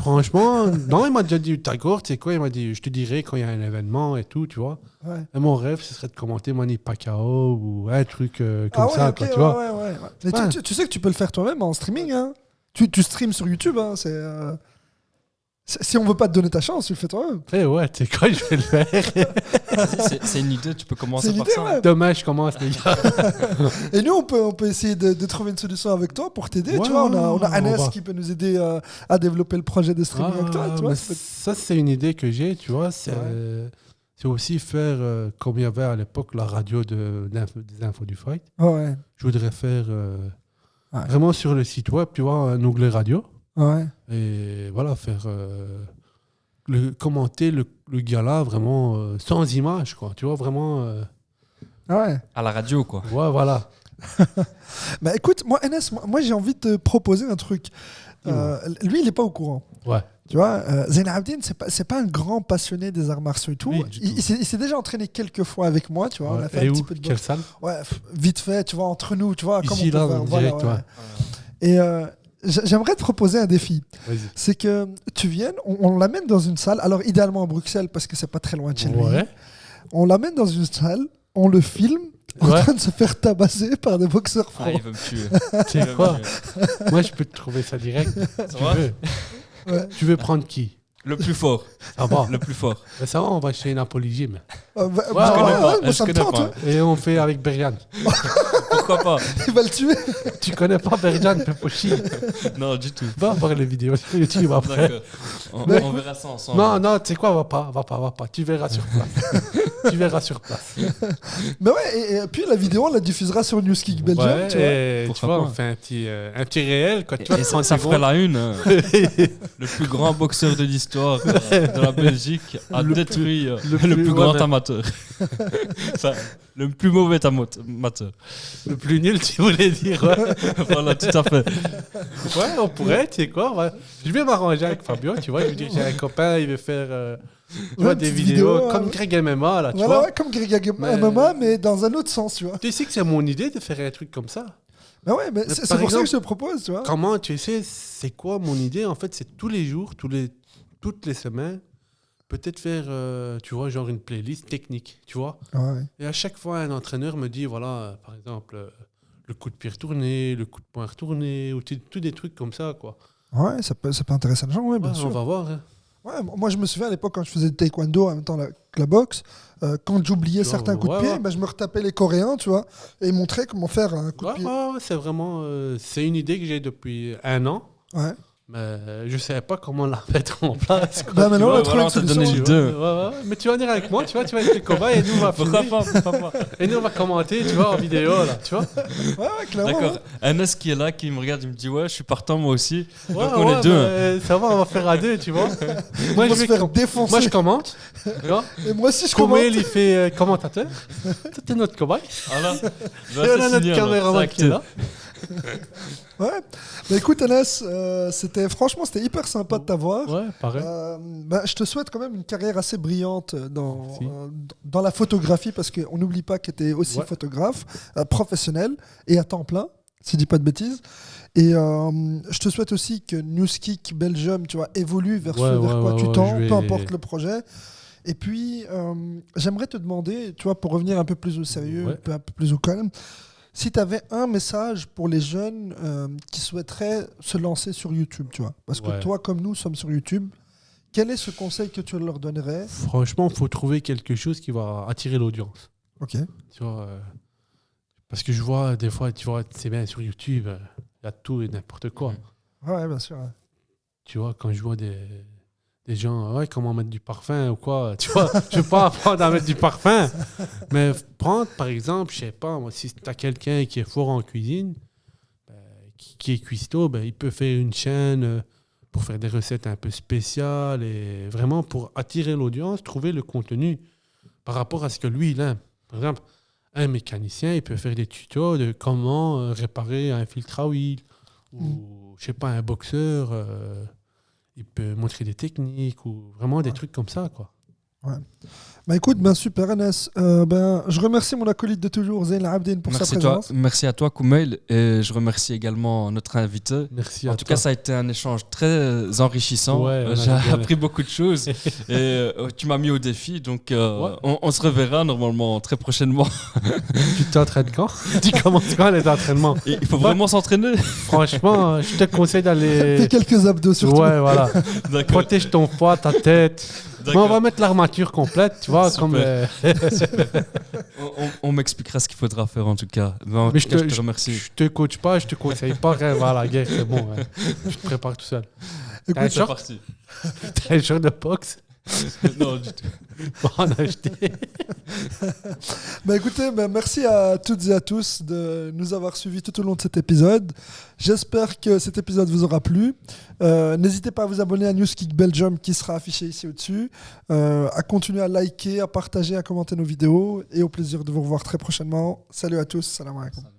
Franchement, non, il m'a déjà dit, d'accord, tu sais quoi, il m'a dit, je te dirai quand il y a un événement et tout, tu vois. Ouais. Et mon rêve, ce serait de commenter Manny Pacquiao ou un truc comme Ah ouais, ça, ok, quoi, tu ouais, vois. ouais. Mais Ouais. tu sais que tu peux le faire toi-même en streaming, hein. Tu streams sur YouTube, hein. Si on veut pas te donner ta chance, tu le fais toi-même. Eh ouais, tu sais quoi, je vais le faire. C'est une idée, tu peux C'est commencer une par idée, ça. ouais. Demain, je commence, les gars. Et nous, on peut essayer de trouver une solution avec toi pour t'aider. Ouais, tu vois, on a on Anes va. qui peut nous aider à développer le projet de streaming avec toi. Tu vois, mais ça, c'est une idée que j'ai, tu vois. C'est aussi faire, comme il y avait à l'époque, la radio des infos du fight. ouais. Je voudrais faire Ouais. vraiment sur le site web, tu vois, un onglet radio. Ouais. Et voilà, faire commenter le gala vraiment sans image, quoi. Tu vois, vraiment. Ouais. À la radio, quoi. Ouais, voilà. Bah écoute, moi, Anes, moi j'ai envie de te proposer un truc. Dis-moi. Lui, il n'est pas au courant. Ouais. Tu vois, Zain Abidine, c'est pas un grand passionné des arts martiaux et tout. Oui, du tout. Il s'est déjà entrainé quelques fois avec moi, tu vois. On a fait Et un où petit peu de Quelle boxe. salle Ouais, vite fait, tu vois, entre nous, tu vois. Ici, comme on là, peut en faire. direct, Voilà, ouais. Et j'aimerais te proposer un défi. Vas-y. C'est que tu viennes, on l'amène dans une salle, alors idéalement à Bruxelles parce que c'est pas très loin de chez lui. Ouais. On l'amène dans une salle, on le filme en Ouais. train de se faire tabasser par des boxeurs Ah, francs. il veut me tuer. Tu sais quoi Moi, je peux te trouver ça direct. Ça Tu va veux Ouais. Tu veux prendre qui Le plus fort. Ça va. Le plus fort. Ben, ça va, on va chez Napoli Gym. Bah, Ouais, bah, je ouais, connais ouais, pas, moi je ça me connais tente. pas. Ouais. Et on fait avec Berjan. Pourquoi pas? Il va le tuer. Tu connais pas Berjan Pepochi? Non, du tout. Va voir les vidéos sur YouTube après. D'accord. On verra ça ensemble. Non, non, tu sais quoi, va pas. Tu verras sur place. Tu verras sur place. Mais ouais, et puis la vidéo, on la diffusera sur Newskick Belgium. Ouais, tu vois. et tu Pourquoi vois, pas. on fait un petit réel. Quoi. Tu vois, Et 30 ça ferait secondes. la une. Le plus grand boxeur de l'histoire de la Belgique a détruit le plus grand ouais, amateur. Enfin, le plus mauvais amateur. Le plus nul, tu voulais dire. Ouais, Voilà, tout à fait. ouais on pourrait, tu sais quoi. Ouais. Je vais m'arranger avec Fabio, tu vois. Je veux dire, j'ai un copain, il veut faire tu vois, une des petite vidéos vidéo, comme Greg MMA, là, tu Voilà, vois. ouais, comme Greg Mais- MMA, mais dans un autre sens, tu vois. Tu sais que c'est mon idée de faire un truc comme ça. Mais ouais, mais Mais c'est par pour ça que exemple- je te propose, tu vois. Comment, tu sais, c'est quoi mon idée? En fait, c'est tous les jours, toutes les semaines, peut-être faire, tu vois, genre une playlist technique, tu vois. Ouais. Et à chaque fois, un entraîneur me dit, voilà, par exemple, le coup de pied retourné, le coup de poing retourné, ou tous des trucs comme ça, quoi. Ouais, ça peut intéresser les gens, ouais, bien Ouais, sûr. on va voir. Hein. Ouais, moi, je me souviens à l'époque quand je faisais du taekwondo en même temps que la boxe, quand j'oubliais Genre, certains coups de ouais, pied, ouais. ben, je me retapais les Coréens, tu vois, et ils montraient comment faire un coup de Ouais, pied. ouais, c'est vraiment, c'est une idée que j'ai depuis 1 an. Ouais. Mais je ne savais pas comment la mettre en place. Quoi, Bah, tu maintenant, on vois. va trouver une on t'a donné solution. l'idée. Ouais. Mais tu vas venir avec moi, tu vas être le cobaye et nous on va Pourquoi filmer. pas, pourquoi pas. Et nous on va commenter, tu vois, en vidéo là, tu vois. Ouais, clairement. D'accord. Anas qui est là, qui me regarde, il me dit ouais, je suis partant moi aussi. Ouais, Donc on est deux. mais ça va, on va faire à deux, tu vois. On va je se vais faire défoncer. moi je commente, tu vois. Et moi aussi, je commente. Koumel il fait commentateur. Toi t'es notre cobaye. Voilà. Et on a notre caméraman qui est là. Ouais. Bah, écoute, Anas, franchement, c'était hyper sympa de t'avoir. Ouais, pareil. Je te souhaite quand même une carrière assez brillante Merci. dans la photographie, parce qu'on n'oublie pas que tu es aussi Ouais. photographe, professionnel et à temps plein, si je dis pas de bêtises. Et je te souhaite aussi que Newskick Belgium, tu vois, évolue vers ce vers quoi tu tends, peu importe le projet. Et puis, j'aimerais te demander, tu vois, pour revenir un peu plus au sérieux, Ouais. un peu plus au calme, si tu avais un message pour les jeunes qui souhaiteraient se lancer sur YouTube, tu vois. Parce que Ouais. toi, comme nous, sommes sur YouTube. Quel est ce conseil que tu leur donnerais? Franchement, il faut trouver quelque chose qui va attirer l'audience. Ok. Tu vois, parce que je vois des fois, tu vois, c'est bien sur YouTube, il y a tout et n'importe quoi. Ouais, bien sûr. Ouais. Tu vois, quand je vois des gens, ouais, comment mettre du parfum ou quoi, tu vois, je ne veux pas apprendre à mettre du parfum. Mais prendre, par exemple, je sais pas, moi, si tu as quelqu'un qui est fort en cuisine, qui est cuistot, il peut faire une chaîne pour faire des recettes un peu spéciales et vraiment pour attirer l'audience, trouver le contenu par rapport à ce que lui, il aime. Par exemple, un mécanicien, il peut faire des tutos de comment réparer un filtre à huile. Ou, je sais pas, un boxeur, il peut montrer des techniques ou vraiment des trucs comme ça, quoi. Bah écoute, super Anas. Je remercie mon acolyte de toujours, Zayn Abdin, pour sa présence. Merci à toi, Koumail. Et je remercie également notre invité. Merci En à tout toi. cas, ça a été un échange très enrichissant. Ouais, on a J'ai bien appris beaucoup de choses. Et tu m'as mis au défi. Donc, on se reverra normalement très prochainement. Tu t'entraînes quand? Tu commences quand les entraînements? Et il faut vraiment s'entraîner. Franchement, je te conseille Fais d'aller... quelques abdos surtout. Ouais, voilà. D'accord. Protège ton poids, ta tête. Mais on va mettre l'armature complète, tu vois, Super. comme... On m'expliquera ce qu'il faudra faire en tout cas. Mais en Mais tout cas, je te remercie. je te coach pas, je te conseille pas. Va à la guerre, c'est bon. Ouais. Je te prépare tout seul. T'as un Écoute, C'est short? parti. T'as un short de boxe? Non, du tout. Bon, on a acheté. écoutez, merci à toutes et à tous de nous avoir suivis tout au long de cet épisode. J'espère que cet épisode vous aura plu. N'hésitez pas à vous abonner à Newskick Belgium qui sera affiché ici au-dessus, à continuer à liker, à partager, à commenter nos vidéos et au plaisir de vous revoir très prochainement. Salut à tous, salam alaikum.